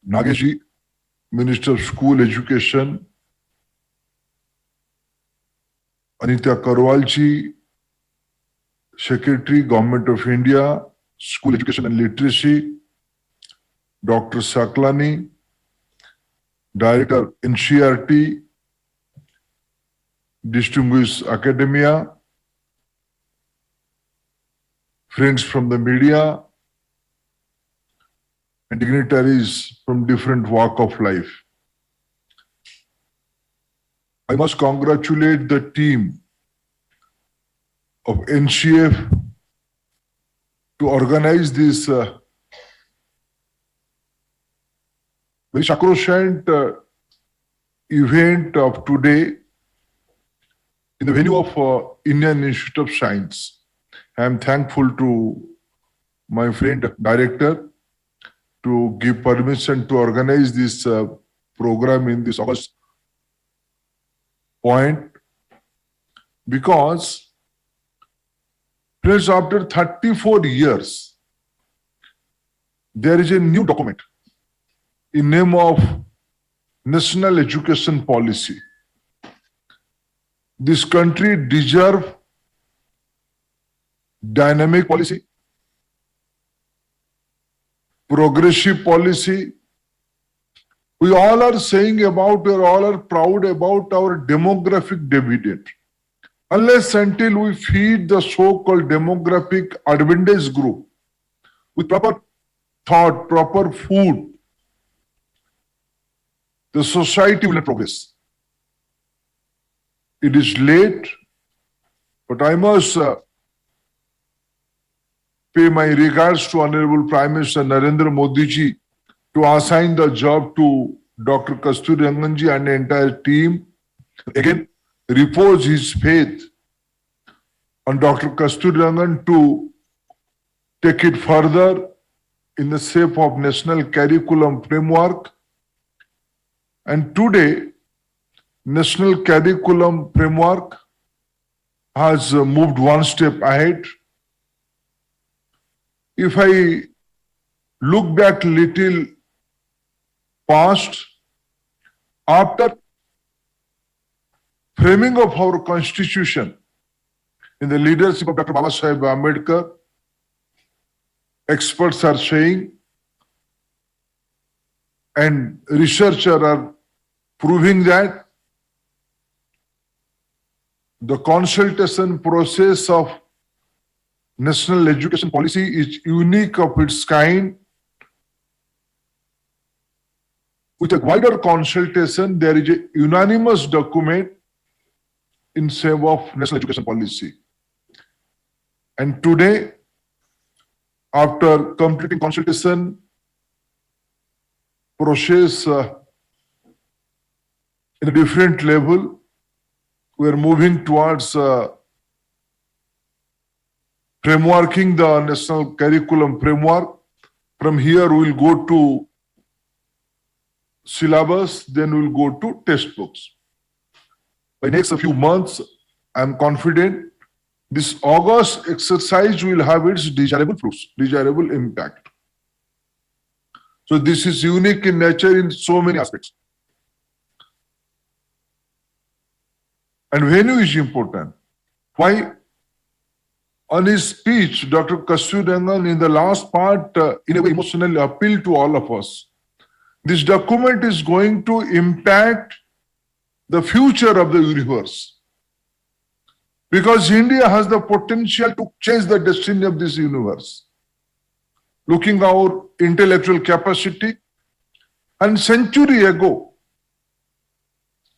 Nageshi, Minister of School Education. Anita Karwalji, Secretary, Government of India, School Education and Literacy. Dr. Saklani, Director, NCERT, distinguished academia, friends from the media, and dignitaries from different walk of life. I must congratulate the team of NCF to organize this very sacrosanct event of today in the venue of Indian Institute of Science. I am thankful to my friend director to give permission to organize this program in this August point, because friends, after 34 years, there is a new document in name of National Education Policy. This country deserves dynamic policy, progressive policy. We all are saying about, we all are proud about our demographic dividend. Unless until we feed the so-called demographic advantage group with proper thought, proper food, the society will not progress. It is late, but I must pay my regards to Honorable Prime Minister Narendra Modi ji to assign the job to Dr. Kasturi Rangan ji and the entire team. Again, repose his faith on Dr. Kasturi Rangan to take it further in the shape of national curriculum framework. And today, national curriculum framework has moved one step ahead. If I look back little past, after framing of our constitution in the leadership of Dr. Babasaheb Ambedkar, experts are saying and researchers are proving that the consultation process of national education policy is unique of its kind. With a wider consultation, there is a unanimous document in favor of national education policy. And today, after completing consultation process in a different level, we are moving towards frameworking the national curriculum framework. From here, we will go to syllabus, then we will go to textbooks. By next few months, I am confident this August exercise will have its desirable fruits, desirable impact. So this is unique in nature in so many aspects. And venue is important. Why? On his speech, Dr. Kasturi Rangan in the last part, in a way emotionally appealed to all of us. This document is going to impact the future of the universe. Because India has the potential to change the destiny of this universe. Looking our intellectual capacity, and century ago,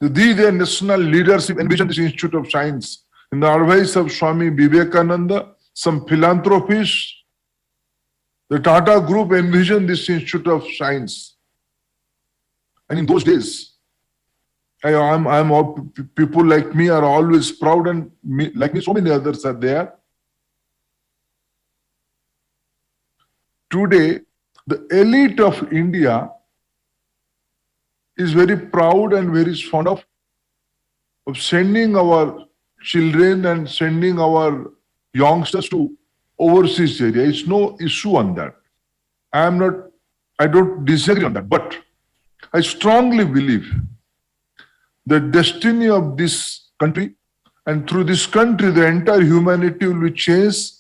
the national leadership envisioned this Institute of Science in the advice of Swami Vivekananda, some philanthropists. The Tata Group envisioned this Institute of Science. And in those days, people like me are always proud, and like me, so many others are there. Today, the elite of India is very proud and very fond of sending our children and sending our youngsters to overseas area. It's no issue on that. I don't disagree on that, but I strongly believe the destiny of this country, and through this country, the entire humanity will be changed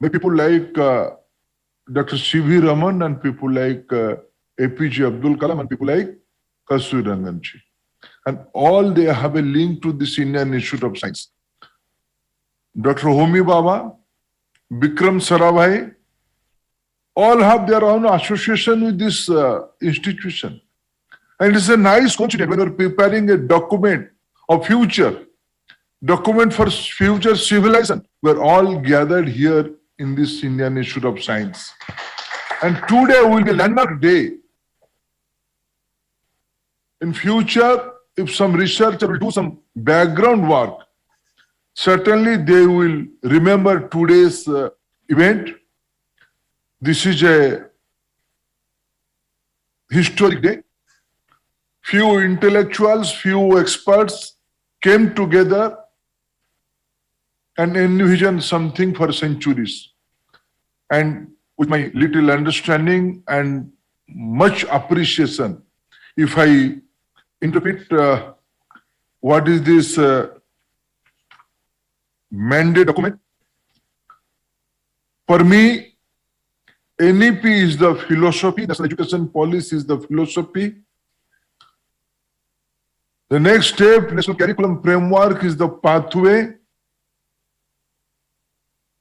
by people like Dr. C.V. Raman and people like APJ Abdul Kalam and people like Kasturi Rangan ji. And all they have a link to this Indian Institute of Science. Dr. Homi Baba, Bikram Sarabhai, all have their own association with this institution. And it's a nice coincidence when you're preparing a document of future, document for future civilization. We're all gathered here in this Indian Institute of Science. And today will be a landmark day. In future, if some researcher will do some background work, certainly they will remember today's event. This is a historic day. Few intellectuals, few experts came together and envisioned something for centuries. And with my little understanding and much appreciation, if I interpret what is this mandate document, for me, NEP is the philosophy, national education policy is the philosophy. The next step, national curriculum framework, is the pathway.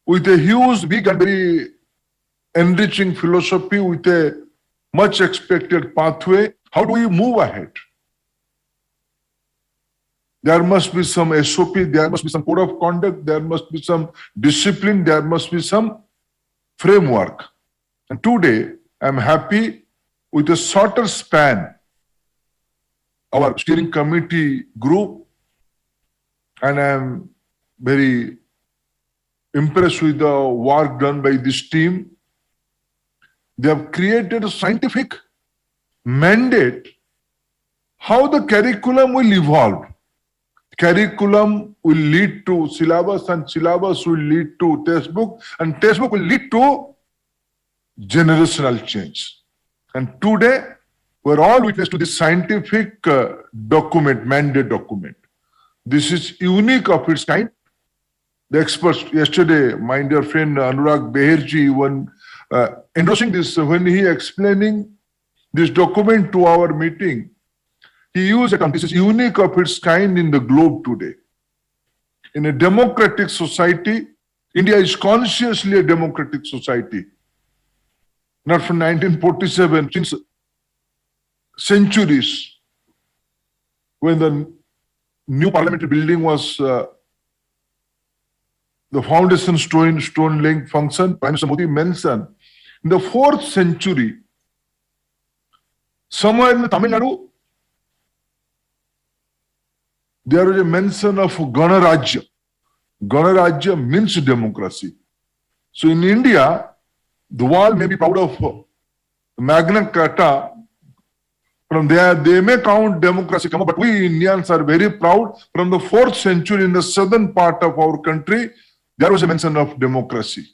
With a huge, big and very enriching philosophy, with a much expected pathway, How do we move ahead? There must be some SOP, there must be some code of conduct, there must be some discipline, there must be some framework. And today, I'm happy with a shorter span, our steering committee group, and I'm very impressed with the work done by this team. They have created a scientific mandate how the curriculum will evolve. Curriculum will lead to syllabus, and syllabus will lead to textbook, and textbook will lead to generational change. And today, we're all witness to this scientific document, mandate document. This is unique of its kind. The experts yesterday, my dear friend Anurag Beherji, when endorsing this, when he explaining this document to our meeting, he used a term, this is unique of its kind in the globe today. In a democratic society, India is consciously a democratic society. Not from 1947, since centuries, when the new parliamentary building was the foundation stone laying function, Prime Minister Modi mentioned, in the 4th century, somewhere in Tamil Nadu, there is a mention of Ganarajya. Ganarajya means democracy. So in India, the world may be proud of Magna Carta. From there, they may count democracy, but we Indians are very proud. From the 4th century, in the southern part of our country, there was a mention of democracy.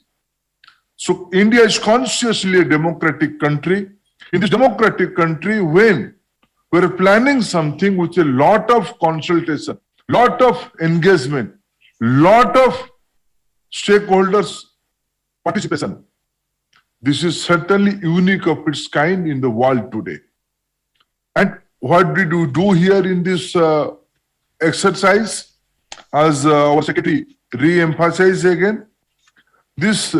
So India is consciously a democratic country. In this democratic country, when we're planning something with a lot of consultation, lot of engagement, lot of stakeholders' participation, this is certainly unique of its kind in the world today. And what did you do here in this exercise? As our secretary re-emphasized again, this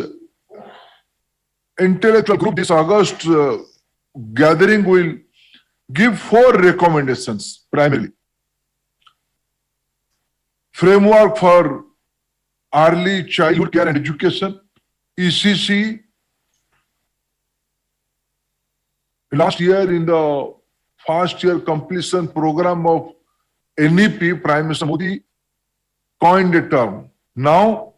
intellectual group, this August gathering will give 4 recommendations primarily. Framework for early childhood care and education, ECC. Last year in the first year completion program of NEP, Prime Minister Modi coined a term. Now,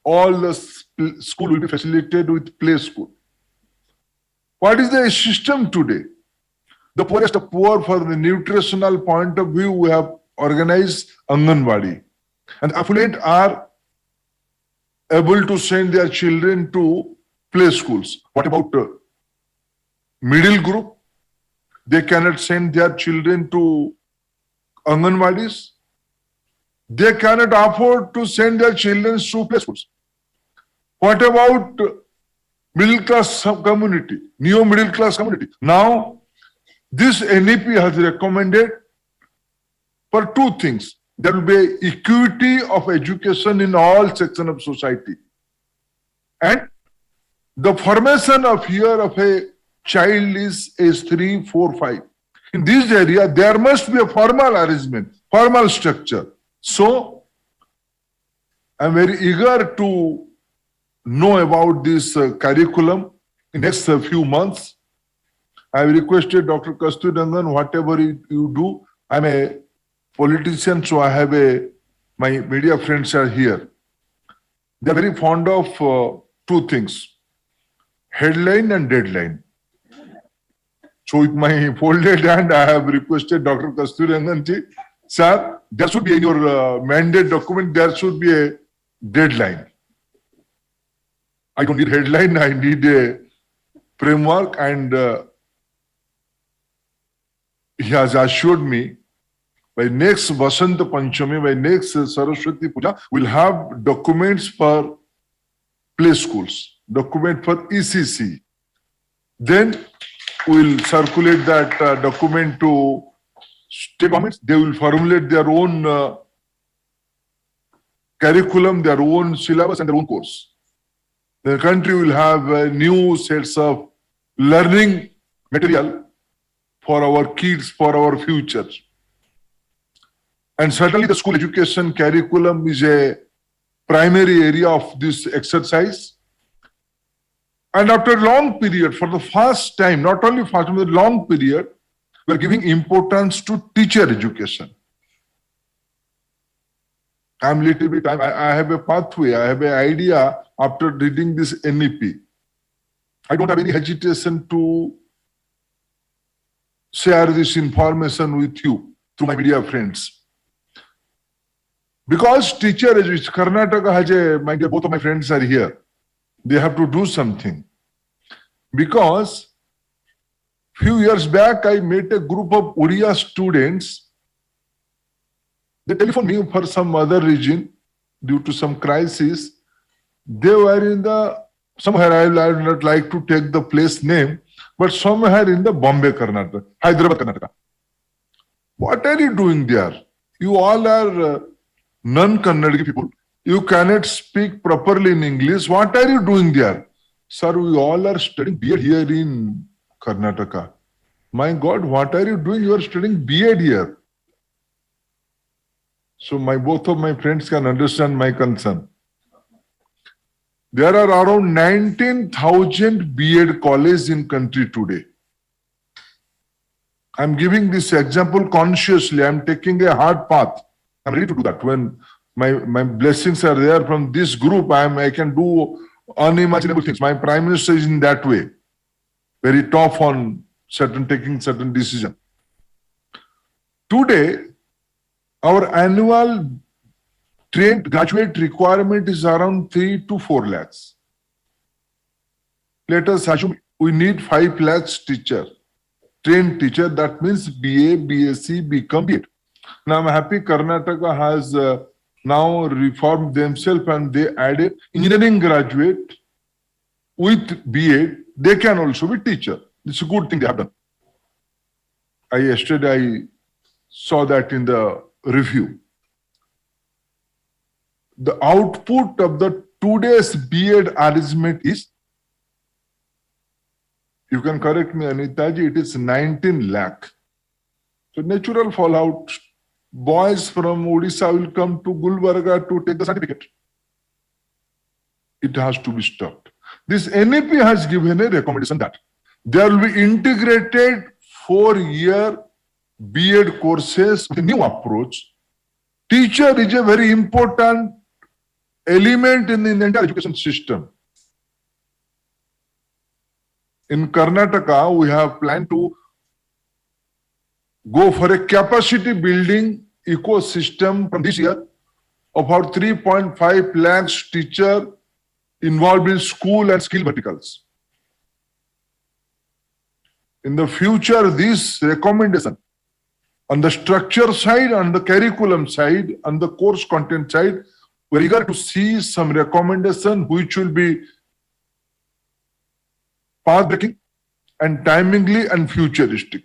all the school will be facilitated with play school. What is the system today? The poorest of poor, for the nutritional point of view, we have organized Anganwadi. And affluent are able to send their children to play schools. What about middle group? They cannot send their children to Anganwadis. They cannot afford to send their children to play schools. What about middle class community, neo-middle class community? Now, this NEP has recommended for 2 things. There will be equity of education in all sections of society. And the formation of year of a child is age 3, 4, 5. In this area, there must be a formal arrangement, formal structure. So, I'm very eager to know about this curriculum in the next few months. I have requested Dr. Kasturi Rangan, whatever you do, I'm a politician, so I have my media friends are here. They're very fond of 2 things, headline and deadline. So with my folded hand, I have requested Dr. Kasturi Rangan ji, sir, there should be in your mandate document, there should be a deadline. I don't need headline, I need a framework, and he has assured me by next Vasanta Panchami, by next Saraswati Puja, we'll have documents for play schools, document for ECC. Then we'll circulate that document to state governments. They will formulate their own curriculum, their own syllabus, and their own course. The country will have new sets of learning material for our kids, for our future. And certainly the school education curriculum is a primary area of this exercise. And after a long period, for the first time, not only first time, but a long period, we are giving importance to teacher education. I have a pathway, I have an idea after reading this NEP. I don't have any hesitation to share this information with you through my media friends. Because teacher education, Karnataka has both of my friends are here. They have to do something. Because few years back, I met a group of Oriya students. They telephoned me for some other region due to some crisis. They were in somewhere, I would not like to take the place name, but somewhere in the Bombay, Karnataka, Hyderabad, Karnataka. What are you doing there? You all are non-Kannadic people. You cannot speak properly in English. What are you doing there? Sir, we all are studying B.Ed here in Karnataka. My God, what are you doing? You are studying B.Ed here. So both of my friends can understand my concern. There are around 19,000 B.Ed colleges in country today. I'm giving this example consciously. I'm taking a hard path. I'm ready to do that. When my blessings are there from this group, I can do unimaginable things. My Prime Minister is in that way. Very tough on taking certain decisions. Today, our annual trained graduate requirement is around 3 to 4 lakhs. Let us assume we need 5 lakhs teacher, trained teacher. That means BA, BSc, BCom, B.Ed. Now I'm happy Karnataka has now reformed themselves and they added engineering graduate with B.Ed. They can also be teacher. It's a good thing they have done. Yesterday I saw that in the review. The output of the today's B.Ed arrangement is, you can correct me Anitaji, it is 19 lakh. So natural fallout, boys from Odisha will come to Gulbarga to take the certificate. It has to be stopped. This NEP has given a recommendation that there will be integrated 4-year B.Ed courses with a new approach. Teacher is a very important element in the entire education system. In Karnataka, we have planned to go for a capacity building ecosystem from this year of about 3.5 lakhs teacher involved in school and skill verticals. In the future, this recommendation on the structure side, on the curriculum side, on the course content side, we're eager to see some recommendation which will be path-breaking and timingly and futuristic.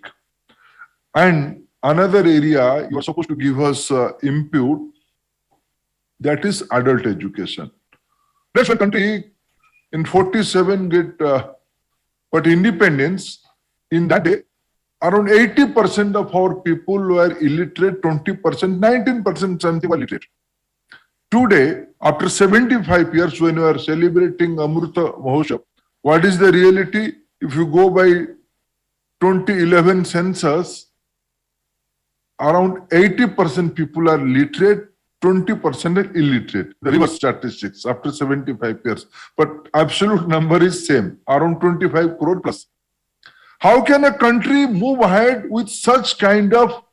And another area you are supposed to give us input, that is adult education. That's why country in 47 get but independence. In that day, around 80% of our people were illiterate, 20%, 19% something were literate. Today, after 75 years, when we are celebrating Amrita Mahotsav, what is the reality? If you go by 2011 census, around 80% people are literate, 20% are illiterate. The reverse statistics after 75 years. But absolute number is same, around 25 crore plus. How can a country move ahead with such kind of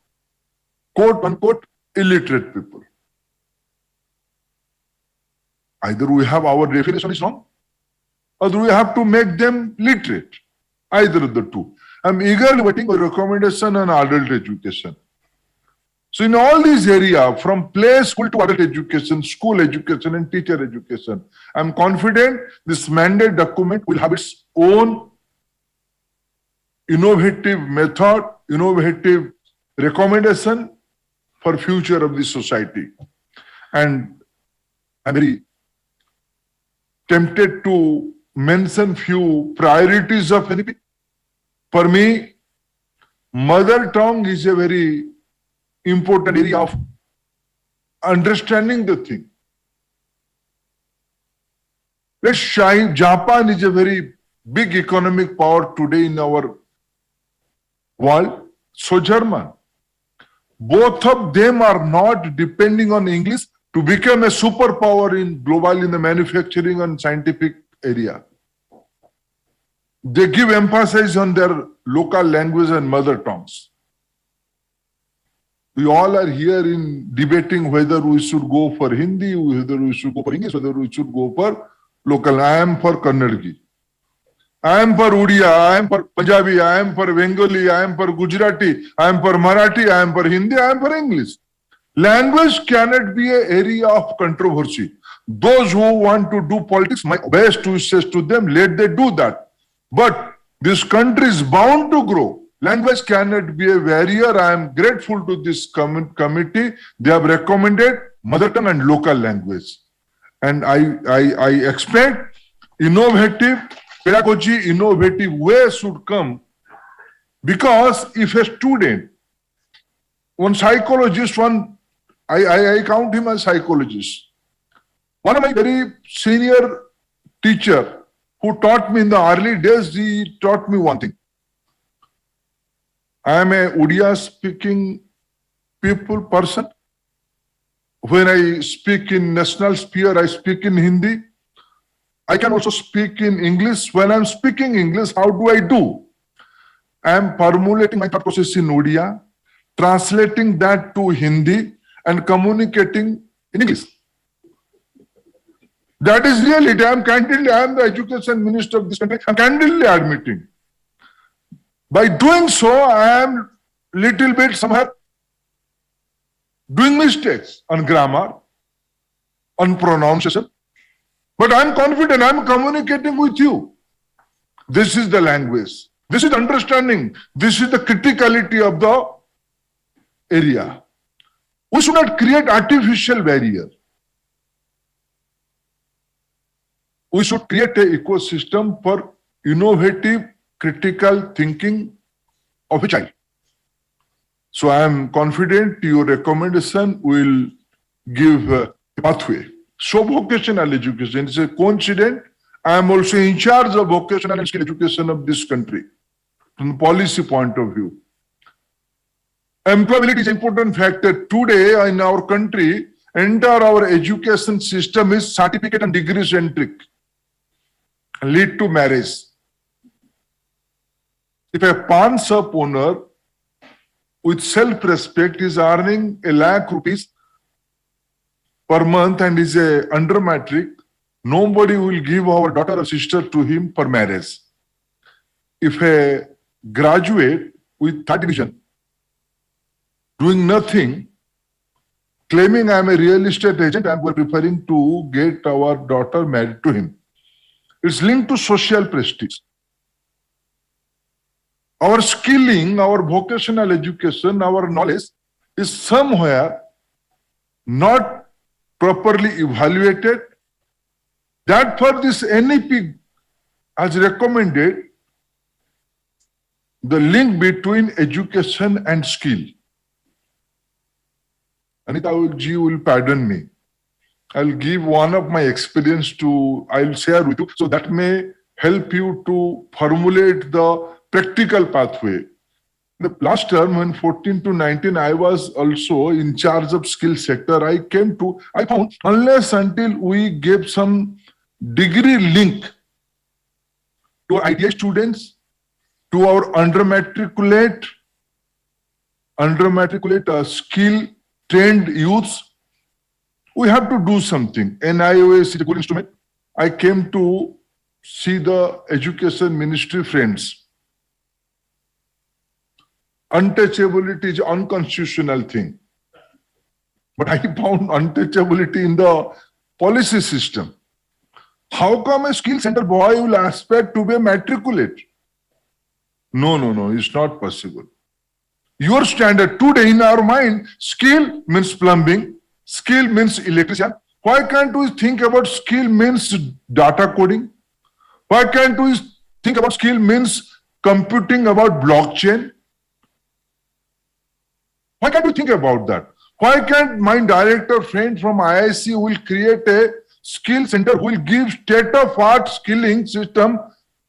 quote unquote illiterate people? Either we have our definition is wrong, or we have to make them literate. Either of the two. I'm eagerly waiting for recommendation on adult education. So in all these areas, from play school to adult education, school education and teacher education, I'm confident this mandate document will have its own innovative method, innovative recommendation for future of this society. And I'm very tempted to mention few priorities of NEP. For me, mother tongue is a very important area of understanding the thing. Japan is a very big economic power today in our world. So German. Both of them are not depending on English to become a superpower in global in the manufacturing and scientific area. They give emphasis on their local language and mother tongues. We all are here in debating whether we should go for Hindi, whether we should go for English, whether we should go for local. I am for Kannadgi. I am for Odia, I am for Punjabi, I am for Bengali, I am for Gujarati, I am for Marathi, I am for Hindi, I am for English. Language cannot be an area of controversy. Those who want to do politics, my best wishes to them, let them do that. But this country is bound to grow. Language cannot be a barrier. I am grateful to this committee. They have recommended mother tongue and local language. And I expect innovative pedagogy, innovative ways should come. Because if a student, one psychologist, I count him as psychologist. One of my very senior teacher who taught me in the early days, he taught me one thing. I am a Odia speaking person. When I speak in national sphere, I speak in Hindi. I can also speak in English. When I'm speaking English, how do I do? I am formulating my thought process in Odia, translating that to Hindi, and communicating in English. That is reality. I am the education minister of this country. I am candidly admitting. By doing so, I am little bit somewhere doing mistakes on grammar, on pronunciation. But I am confident I am communicating with you. This is the language. This is understanding. This is the criticality of the area. We should not create artificial barrier. We should create an ecosystem for innovative, critical thinking of a child. So I am confident your recommendation will give a pathway. So vocational education is a coincidence. I am also in charge of vocational and skill education of this country from the policy point of view. Employability is an important factor. Today in our country, entire our education system is certificate and degree centric, lead to marriage. If a pawn shop owner with self-respect is earning ₹1 lakh per month and is a under matric, nobody will give our daughter or sister to him for marriage. If a graduate with third division doing nothing, claiming I am a real estate agent and we are preferring to get our daughter married to him. It's linked to social prestige. Our skilling, our vocational education, our knowledge is somewhere not properly evaluated. That for this NEP has recommended the link between education and skill. Anita ji will pardon me. I'll give one of my experience I'll share with you. So that may help you to formulate the practical pathway. The last term, when 14 to 19, I was also in charge of skill sector. I found unless until we gave some degree link to our ITI students, to our undermatriculate skill trained youths, we have to do something. NIOS is a good instrument. I came to see the education ministry friends. Untouchability is an unconstitutional thing. But I found untouchability in the policy system. How come a skill center boy will aspire to be a matriculate? No, it's not possible. Your standard today in our mind, skill means plumbing, skill means electrician. Why can't we think about skill means data coding? Why can't we think about skill means computing about blockchain? Why can't you think about that? Why can't my director friend from IIC will create a skill center who will give state-of-art skilling system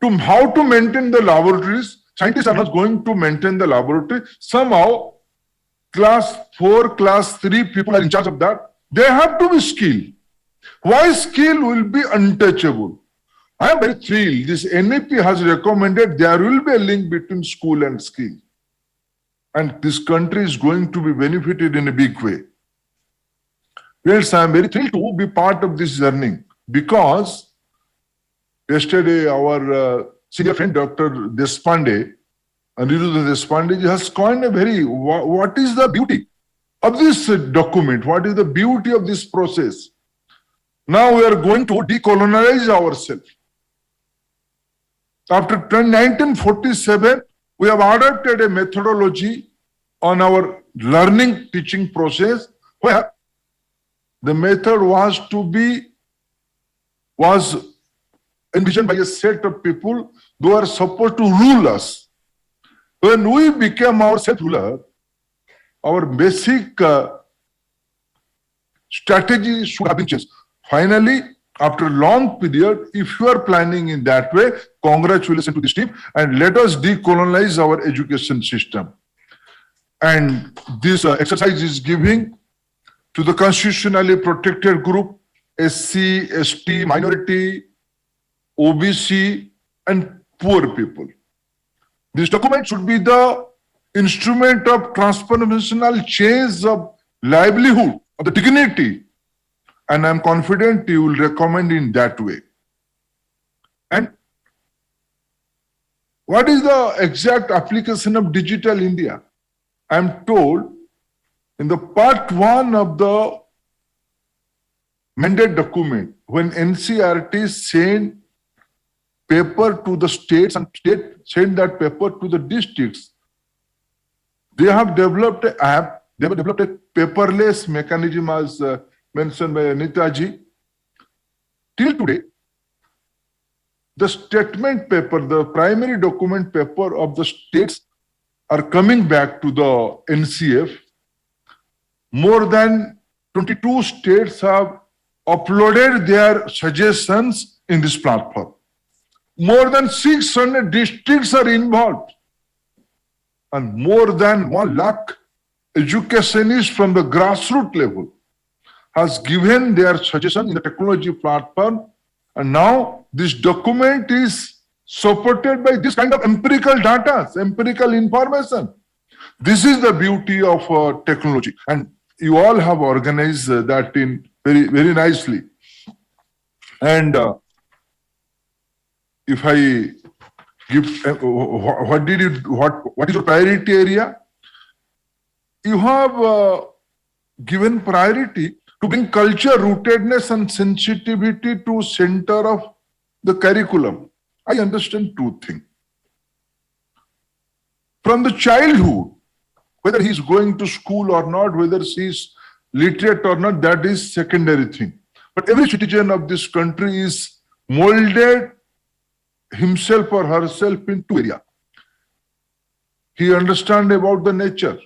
to how to maintain the laboratories? Scientists are not going to maintain the laboratory. Somehow, class 4, class 3 people are in charge of that. They have to be skilled. Why skill will be untouchable? I am very thrilled. This NEP has recommended there will be a link between school and skill. And this country is going to be benefited in a big way. Yes, I am very thrilled to be part of this journey because yesterday our senior friend Dr. Deshpande, Aniruddha Deshpande has coined a very, what is the beauty of this document? What is the beauty of this process? Now we are going to decolonize ourselves. After 1947, we have adopted a methodology on our learning teaching process where the method was envisioned by a set of people who are supposed to rule us. When we became our self-ruler, our basic strategy should have been changed. Finally, after a long period, if you are planning in that way, congratulations to this team and let us decolonize our education system. And this exercise is giving to the constitutionally protected group, SC, ST, minority, OBC, and poor people. This document should be the instrument of transformational change of livelihood, of the dignity. And I'm confident you will recommend in that way. And what is the exact application of Digital India? I'm told in the part 1 of the mandate document, when NCERT sent paper to the states and state sent that paper to the districts, they have developed an app, they have developed a paperless mechanism as mentioned by Anitaji. Till today, the statement paper, the primary document paper of the states are coming back to the NCF. More than 22 states have uploaded their suggestions in this platform. More than 600 districts are involved. And more than 1 lakh educationists from the grassroots level has given their suggestion in the technology platform. And now this document is supported by this kind of empirical data, empirical information. This is the beauty of technology. And you all have organized that in very, very nicely. And if I give, what is your priority area? You have given priority to bring culture, rootedness and sensitivity to center of the curriculum. I understand 2 things. From the childhood, whether he's going to school or not, whether he's literate or not, that is secondary thing. But every citizen of this country is molded himself or herself in 2 areas. He understands about the nature.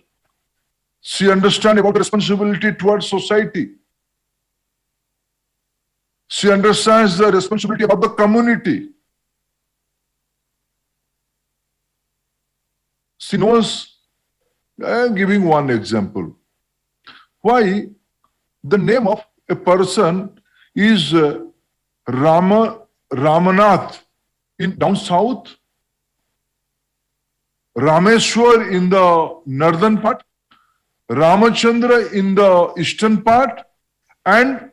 She understands about the responsibility towards society. She understands the responsibility about the community. She knows, I am giving one example. Why the name of a person is Ramanath in down south, Rameshwar in the northern part, Ramachandra in the eastern part, and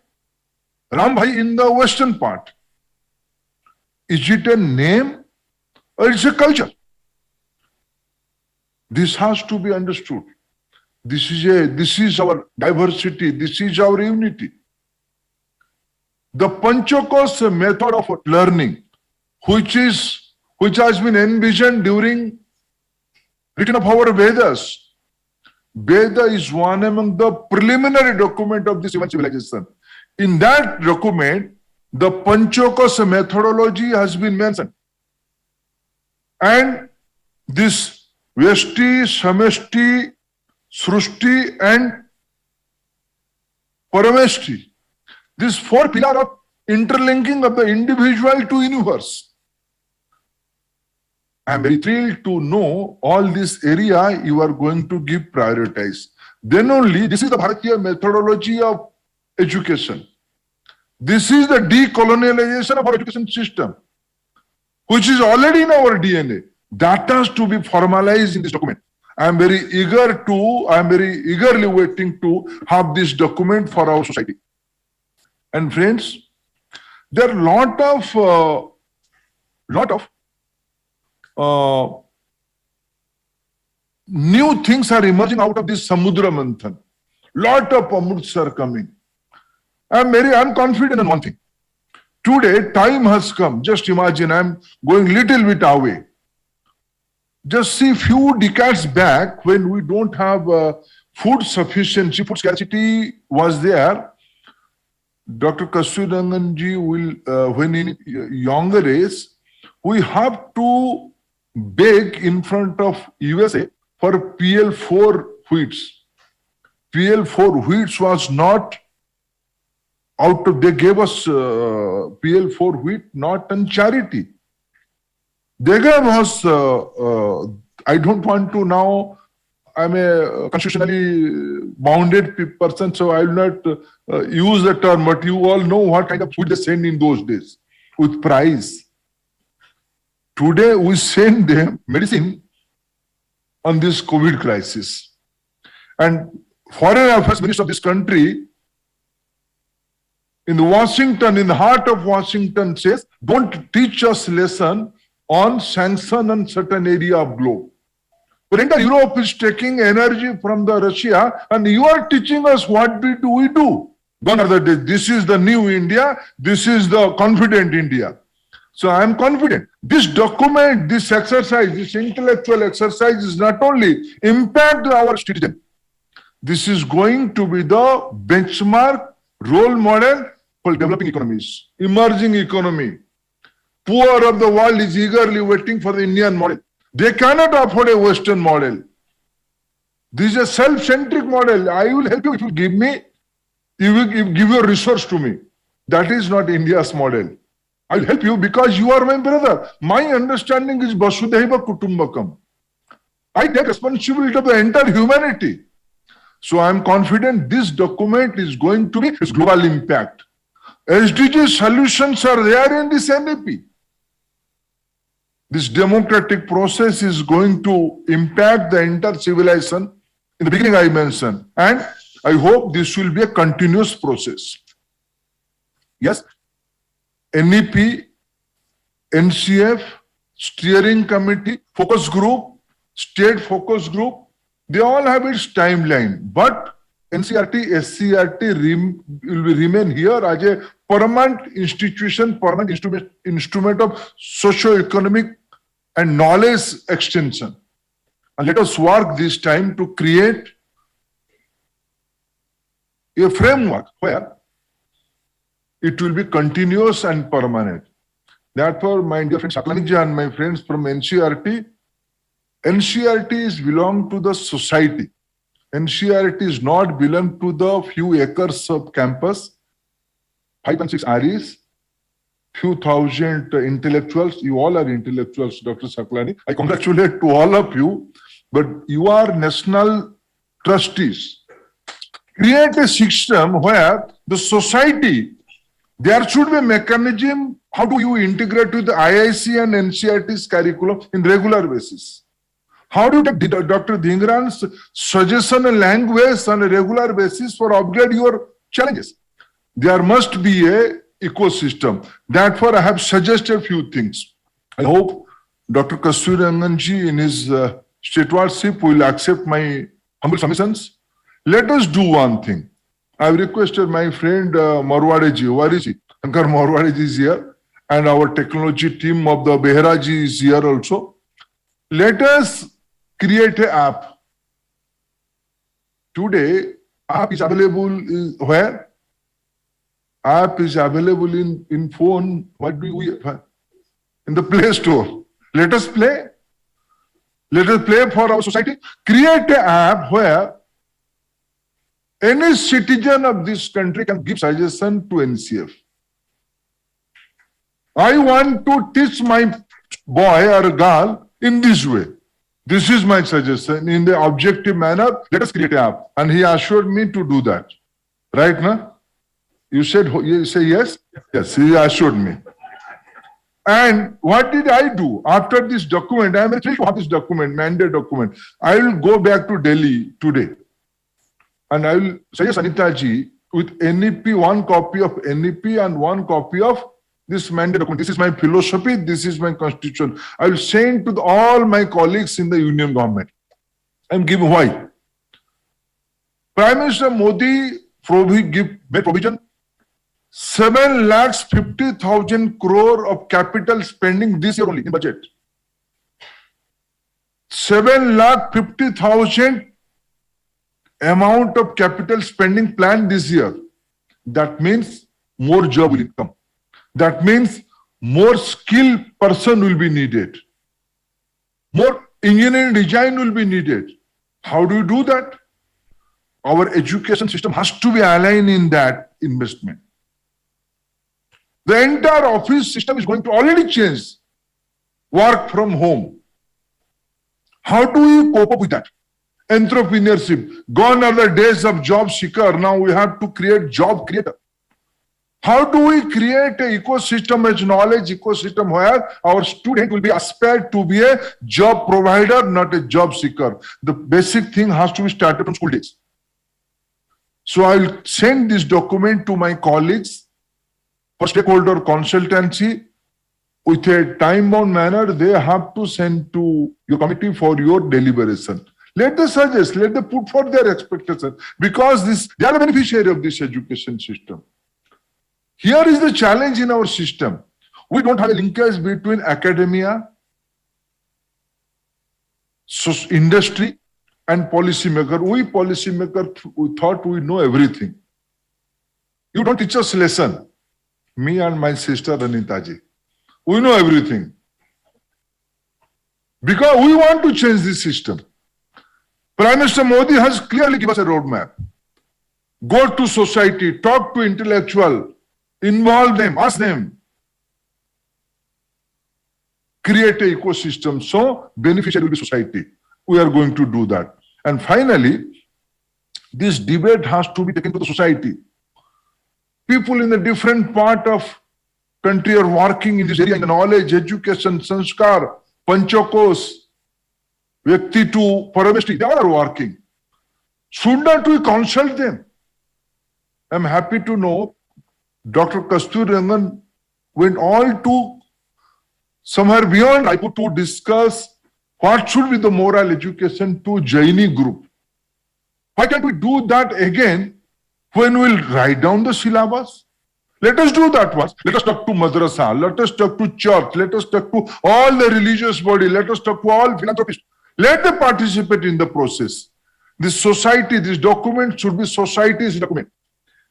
Rambhai in the western part. Is it a name or it's a culture? This has to be understood. This is our diversity, this is our unity. The Panchakos method of learning, which has been envisioned during written of our Vedas. Veda is one among the preliminary document of this human civilization. In that document, the Panchakos methodology has been mentioned. And this Vyashti, Samashti, Srushti, and Parameshti. These four pillars of interlinking of the individual to universe. I am very thrilled to know all this area you are going to give prioritize. Then only, this is the Bharatiya methodology of education. This is the decolonialization of our education system, which is already in our DNA. That has to be formalized in this document. I am very eagerly waiting to have this document for our society. And friends, there are lot of new things are emerging out of this Samudra Manthan. Lot of Amruts are coming. I'm confident in one thing. Today, time has come. Just imagine, I'm going little bit away. Just see few decades back when we don't have food sufficiency, food scarcity was there. Dr. Kasturi Rangan ji will, when in younger age, we have to beg in front of USA for PL4 wheats. PL4 wheats was not out of, they gave us PL4 wheat not on charity. They gave us, I don't want to now, I'm a constitutionally bounded person, so I will not use the term, but you all know what kind of food they send in those days with price. Today we send them medicine on this COVID crisis. And Foreign Affairs Minister of this country in Washington, in the heart of Washington says, don't teach us lesson on sanction on certain area of globe. But entire Europe is taking energy from the Russia and you are teaching us what do we do. Gone are the days. This is the new India. This is the confident India. So I am confident. This document, this exercise, this intellectual exercise is not only impact our citizen. This is going to be the benchmark role model for developing economies, emerging economy. Poor of the world is eagerly waiting for the Indian model. They cannot afford a Western model. This is a self-centric model. I will help you if you give me, you will give your resource to me. That is not India's model. I will help you because you are my brother. My understanding is Vasudhaiva Kutumbakam. I take responsibility of the entire humanity. So I am confident this document is going to be its global impact. SDG solutions are there in this NEP. This democratic process is going to impact the entire civilization. In the beginning I mentioned, and I hope this will be a continuous process. Yes, NEP, NCF, steering committee, focus group, state focus group, they all have its timeline. But NCERT, SCERT will remain here as a permanent institution, permanent instrument of socio-economic and knowledge extension. And let us work this time to create a framework where it will be continuous and permanent. Therefore, my dear friend Saklani and my friends from NCERT, NCERT is belong to the society. NCERT is not belong to the few acres of campus, 5 and 6 REs, few thousand intellectuals. You all are intellectuals, Dr. Saklani. I congratulate to all of you, but you are national trustees. Create a system where the society, there should be a mechanism. How do you integrate with the IIC and NCERT's curriculum in regular basis? How do you take Dr. Dhingran's suggestion and language on a regular basis for upgrade your challenges? There must be a ecosystem. Therefore, I have suggested a few things. I hope Dr. Kasturi Rangan ji in his stewardship will accept my humble submissions. Let us do one thing. I have requested my friend Marwade ji, where is he? Shankar Marwade ji is here, and our technology team of the Behra ji is here also. Let us create an app. Today, app is available where? App is available in phone. What do we have? In the Play Store. Let us play. Let us play for our society. Create an app where Any citizen of this country can give suggestion to NCF. I want to teach my boy or girl in this way. This is my suggestion. In the objective manner, let us create an app. And he assured me to do that. Right now? You say yes? Yes, he assured me. And what did I do? After this document, I am thrilled to have this document, mandate document. I will go back to Delhi today. And I will suggest Anita ji with NEP, one copy of NEP and one copy of this mandate document. This is my philosophy. This is my constitution. I will send to all my colleagues in the union government. I am giving why. Prime Minister Modi made provision 7,50,000 crore of capital spending this year only in budget. 7,50,000 amount of capital spending planned this year. That means more job will come. That means more skilled person will be needed. More engineering design will be needed. How do you do that? Our education system has to be aligned in that investment. The entire office system is going to already change. Work from home. How do we cope up with that? Entrepreneurship. Gone are the days of job seeker. Now we have to create job creator. How do we create an ecosystem as knowledge ecosystem where our student will be aspired to be a job provider, not a job seeker? The basic thing has to be started from school days. So I will send this document to my colleagues for stakeholder consultancy with a time-bound manner. They have to send to your committee for your deliberation. Let them suggest, let them put forth their expectations because they are the beneficiary of this education system. Here is the challenge in our system. We don't have a linkage between academia, industry, and policymaker. We policymaker thought we know everything. You don't teach us lesson. Me and my sister Anita ji. We know everything. Because we want to change this system. Prime Minister Modi has clearly given us a roadmap. Go to society, talk to intellectual, involve them, ask them. Create an ecosystem so beneficiary will be society. We are going to do that. And finally, this debate has to be taken to the society. People in a different part of country are working in this area, in the knowledge, education, sanskar, panchakos, Vyakti to Parameshti, they all are working. Should not we consult them? I am happy to know Dr. Kasturi Rangan went all to somewhere beyond I put to discuss what should be the moral education to Jaini group. Why can't we do that again when we'll write down the syllabus? Let us do that once. Let us talk to madrasa, let us talk to church, let us talk to all the religious body, let us talk to all philanthropists. Let them participate in the process. This society, this document should be society's document.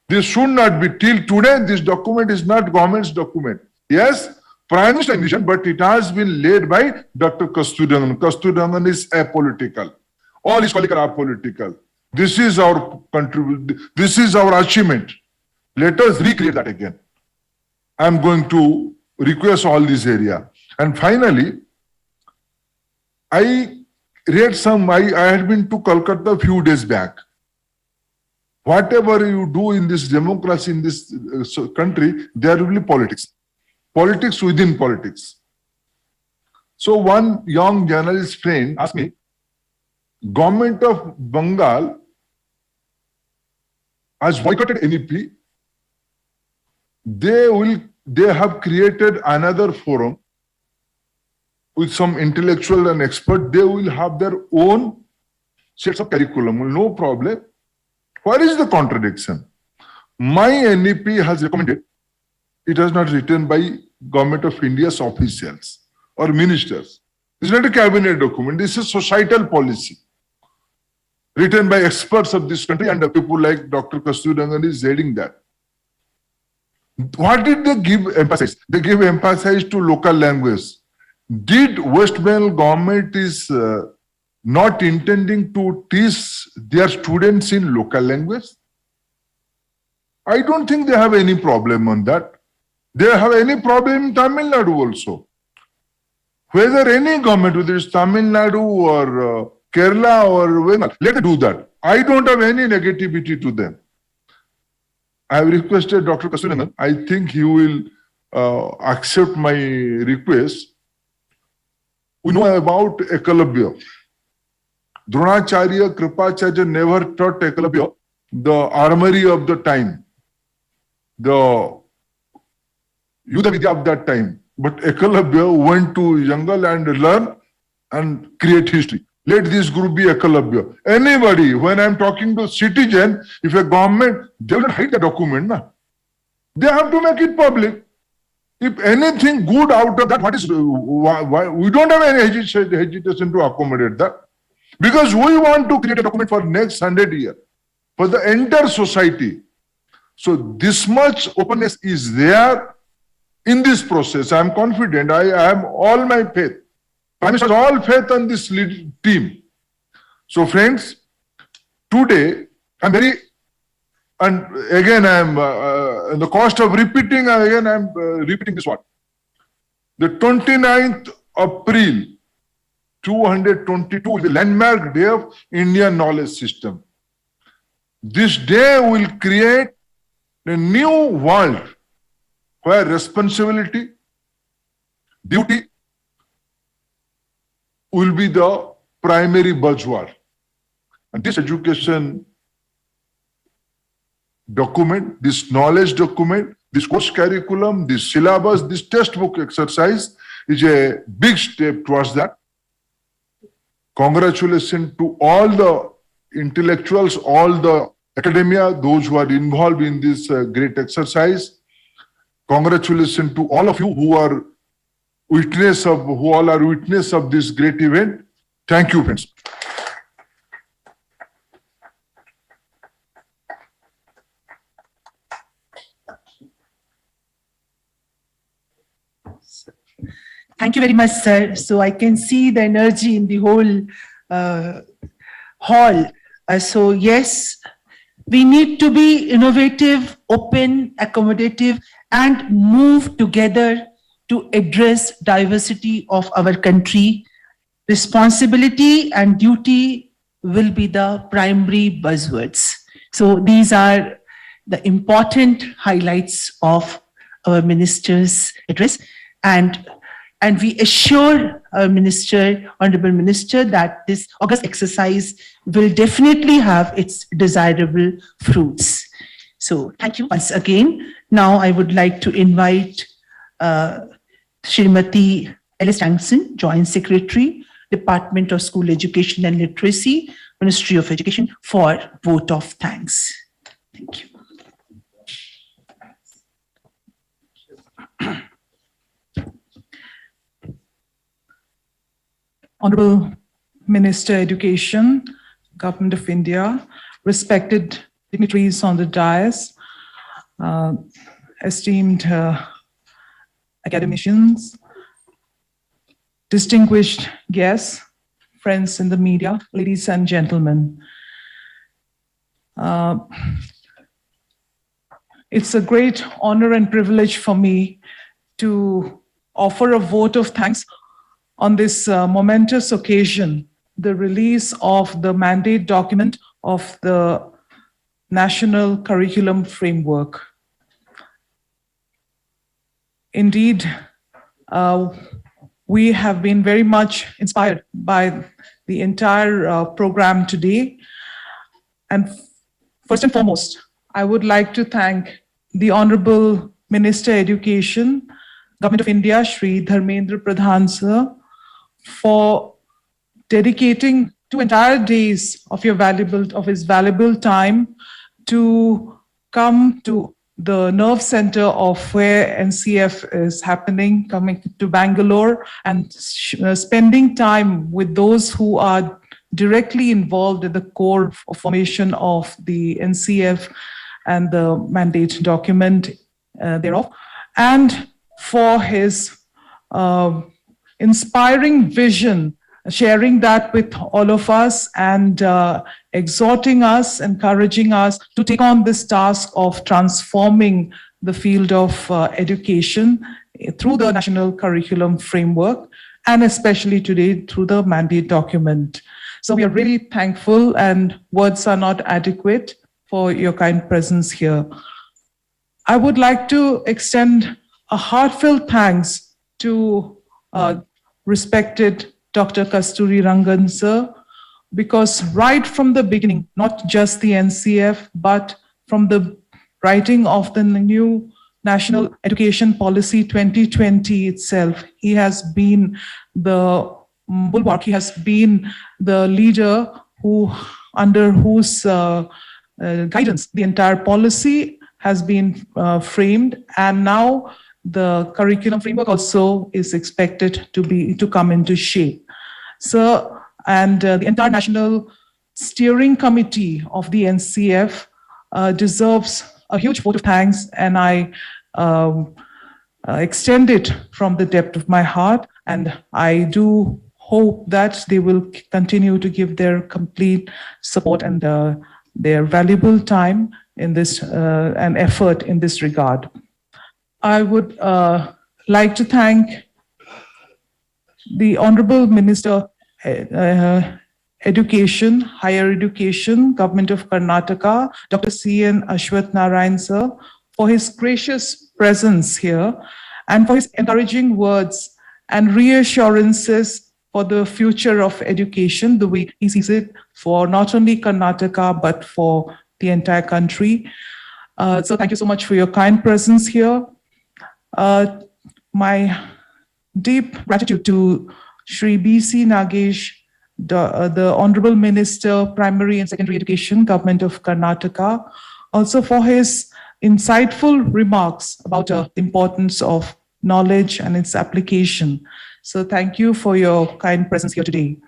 This should not be till today. This document is not government's document. Yes, Prime Minister vision, but it has been led by Dr. Kasturi Rangan. Kasturi Rangan is apolitical. All his colleagues are apolitical. This is our contribution. This is our achievement. Let us recreate that again. I am going to request all this area. And finally, I read I had been to Kolkata a few days back. Whatever you do in this democracy, in this country, there will be politics. Politics within politics. So one young journalist friend asked me, government of Bengal has boycotted NEP. They have created another forum with some intellectual and expert. They will have their own sets of curriculum. No problem. Where is the contradiction? My NEP has recommended, it has not written by Government of India's officials or ministers. It's not a cabinet document. This is societal policy written by experts of this country, and the people like Dr. Kasturi Rangan is heading that. What did they give emphasis? They gave emphasis to local language. Did West Bengal government is not intending to teach their students in local language? I don't think they have any problem on that. They have any problem in Tamil Nadu also. Whether any government, whether it's Tamil Nadu or Kerala or whether, let them do that. I don't have any negativity to them. I have requested Dr. Kasturi, I think he will accept my request. We know about Ekalabya. Dronacharya, Kripacharya never taught Ekalabya the armory of the time, the Yuddha Vidya of that time. But Ekalabya went to jungle and learn and create history. Let this group be Ekalabya. Anybody, when I'm talking to citizen, if a government, they will not hide the document. Na? They have to make it public. If anything good out of that, what is, why we don't have any hesitation to accommodate that. Because we want to create a document for next 100 years, for the entire society. So this much openness is there in this process. I am confident. I have all my faith. Prime Minister has all faith on this team. So friends, today I'm very, and again I'm, the cost of repeating, again I'm repeating this one. The 29th April 222 is the landmark day of Indian knowledge system. This day will create a new world where responsibility, duty will be the primary buzzword. And this education document, this knowledge document, this course curriculum, this syllabus, this textbook exercise is a big step towards that. Congratulations to all the intellectuals, all the academia, those who are involved in this great exercise. Congratulations to all of you who are witness of this great event. Thank you, friends.
Thank you very much, sir. So I can see the energy in the whole hall. So yes, we need to be innovative, open, accommodative, and move together to address diversity of our country. Responsibility and duty will be the primary buzzwords. So these are the important highlights of our minister's address. And we assure our minister, honorable minister, that this August exercise will definitely have its desirable fruits. So thank you once again. Now I would like to invite Srimati Alice Tangson, Joint Secretary, Department of School Education and Literacy, Ministry of Education, for vote of thanks. Thank you.
Honorable Minister Education, Government of India, respected dignitaries on the dais, esteemed academicians, distinguished guests, friends in the media, ladies and gentlemen. It's a great honor and privilege for me to offer a vote of thanks on this momentous occasion, the release of the mandate document of the National Curriculum Framework. Indeed, we have been very much inspired by the entire program today. And first and foremost, I would like to thank the Honorable Minister Education, Government of India, Shri Dharmendra Pradhan sir, for dedicating 2 entire days of his valuable time to come to the nerve center of where NCF is happening, coming to Bangalore and spending time with those who are directly involved in the core of formation of the NCF and the mandate document thereof, and for his inspiring vision sharing that with all of us and exhorting us, encouraging us to take on this task of transforming the field of education through the national curriculum framework, and especially today through the mandate document. So we are really thankful, and words are not adequate for your kind presence here. I would like to extend a heartfelt thanks to respected Dr. Kasturi Rangan sir, because right from the beginning, not just the NCF, but from the writing of the new National Education Policy 2020 itself, he has been the bulwark, he has been the leader under whose guidance the entire policy has been framed, and now the curriculum framework also is expected to come into shape. So, and the entire National Steering Committee of the NCF deserves a huge vote of thanks, and I extend it from the depth of my heart, and I do hope that they will continue to give their complete support and their valuable time in this and effort in this regard. I would like to thank the Honorable Minister Education, Higher Education, Government of Karnataka, Dr. C.N. Ashwath Narayan sir, for his gracious presence here and for his encouraging words and reassurances for the future of education, the way he sees it for not only Karnataka, but for the entire country. So thank you so much for your kind presence here. My deep gratitude to Shri B.C. Nagesh, the Honorable Minister, Primary and Secondary Education, Government of Karnataka, also for his insightful remarks about the importance of knowledge and its application. So thank you for your kind presence here today.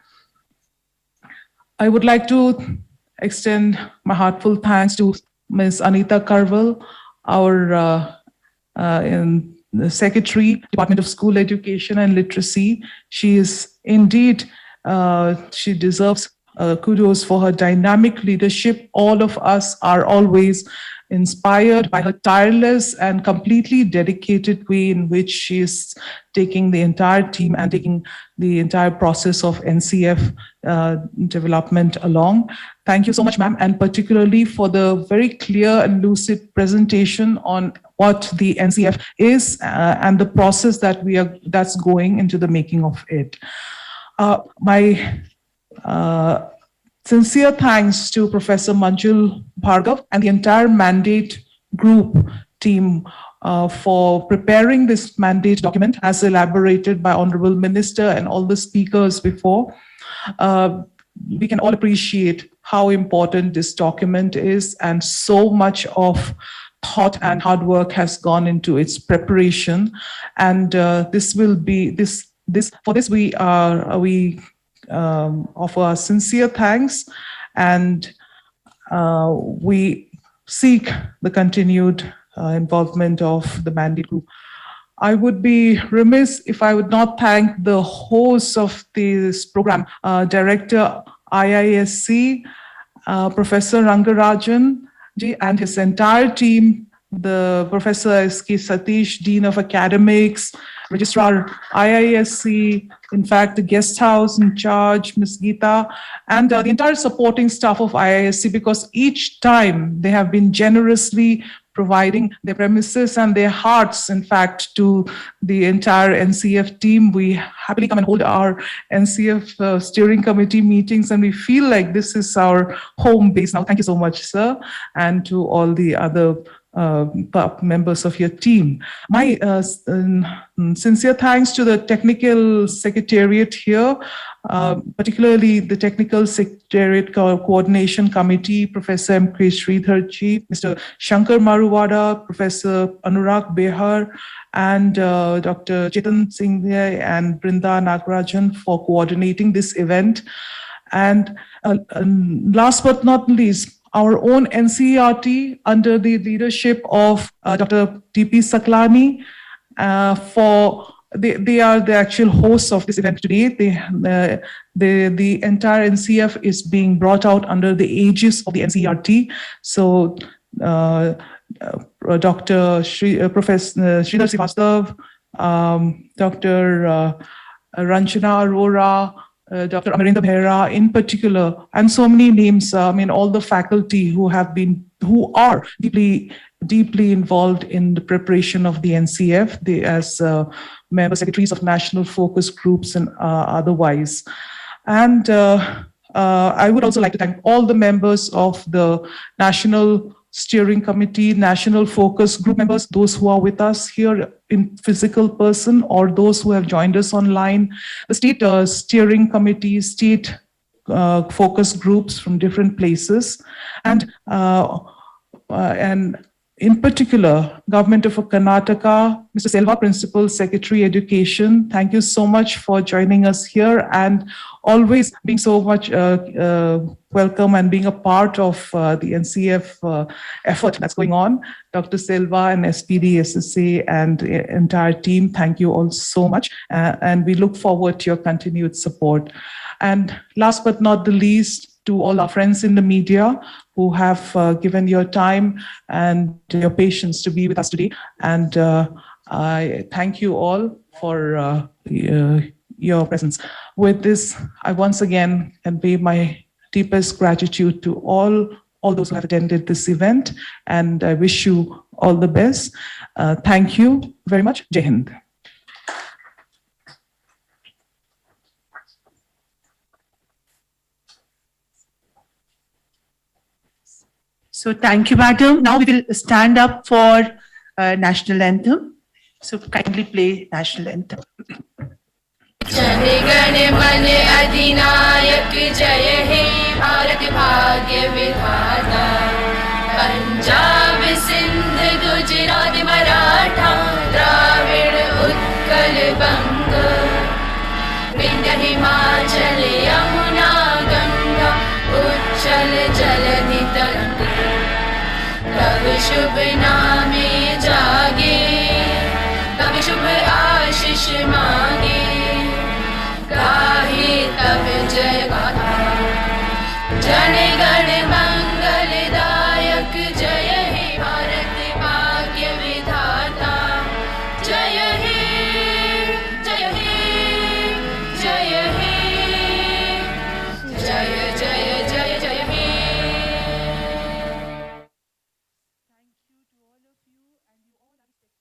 I would like to extend my heartfelt thanks to Ms. Anita Karval, our the Secretary, Department of School Education and Literacy. She is indeed, she deserves kudos for her dynamic leadership. All of us are always inspired by her tireless and completely dedicated way in which she is taking the entire team and taking the entire process of NCF development along. Thank you so much, ma'am, and particularly for the very clear and lucid presentation on what the NCF is and the process that that's going into the making of it. My sincere thanks to Professor Manjul Bhargav and the entire mandate group team for preparing this mandate document as elaborated by Honorable Minister and all the speakers before. We can all appreciate how important this document is, and so much of thought and hard work has gone into its preparation. And this will be for this we offer our sincere thanks, and we seek the continued involvement of the mandate group. I would be remiss if I would not thank the host of this program, Director IISC, Professor Rangarajan ji, and his entire team, the Professor S.K. Satish, Dean of Academics, Registrar IISC, in fact, the guest house in charge, Ms. Geeta, and the entire supporting staff of IISC, because each time they have been generously providing their premises and their hearts, in fact, to the entire NCF team. We happily come and hold our NCF steering committee meetings, and we feel like this is our home base now. Thank you so much, sir, and to all the other members of your team. My sincere thanks to the technical secretariat here, particularly the technical secretariat coordination committee, Professor M.K. Sridharji, Mr. Shankar Maruwada, Professor Anurag Behar, and Dr. Chetan Singh and Brinda Nagarajan for coordinating this event. And last but not least, our own NCERT under the leadership of Dr. T.P. Saklani for they are the actual hosts of this event today. The entire NCF is being brought out under the aegis of the NCERT. So Dr. Professor Sridhar Srivastav, Dr. Ranjana Arora, Dr. Amarinder Bhera in particular, and so many names, all the faculty who are deeply involved in the preparation of the NCF, as member secretaries of national focus groups and otherwise. And I would also like to thank all the members of the National Steering Committee, National Focus Group members, those who are with us here in physical person or those who have joined us online, the State Steering Committee, State Focus Groups from different places, and in particular, Government of Karnataka, Mr. Selva, Principal Secretary Education, thank you so much for joining us here and always being so much welcome and being a part of the NCF effort that's going on. Dr. Selva and SPD, SSA and the entire team, thank you all so much. And we look forward to your continued support. And last but not the least, to all our friends in the media who have given your time and your patience to be with us today. And I thank you all for your presence. With this, I once again convey my deepest gratitude to all those who have attended this event, and I wish you all the best. Thank you very much. Jai Hind.
So thank you, madam. Now we will stand up for national anthem. So kindly play national anthem.
Jana Gana मन अधिनायक जय हे भारत भाग्य विधाता पंजाब सिंध गुजरात मराठा द्राविड़ उत्कल बंग विंध्य हिमाचल यमुना गंगा उच्चल जलधि तरंग तब शुभ नामे जागे तब शुभ आशीष मांगे गाहे तब जय गाथा जन गण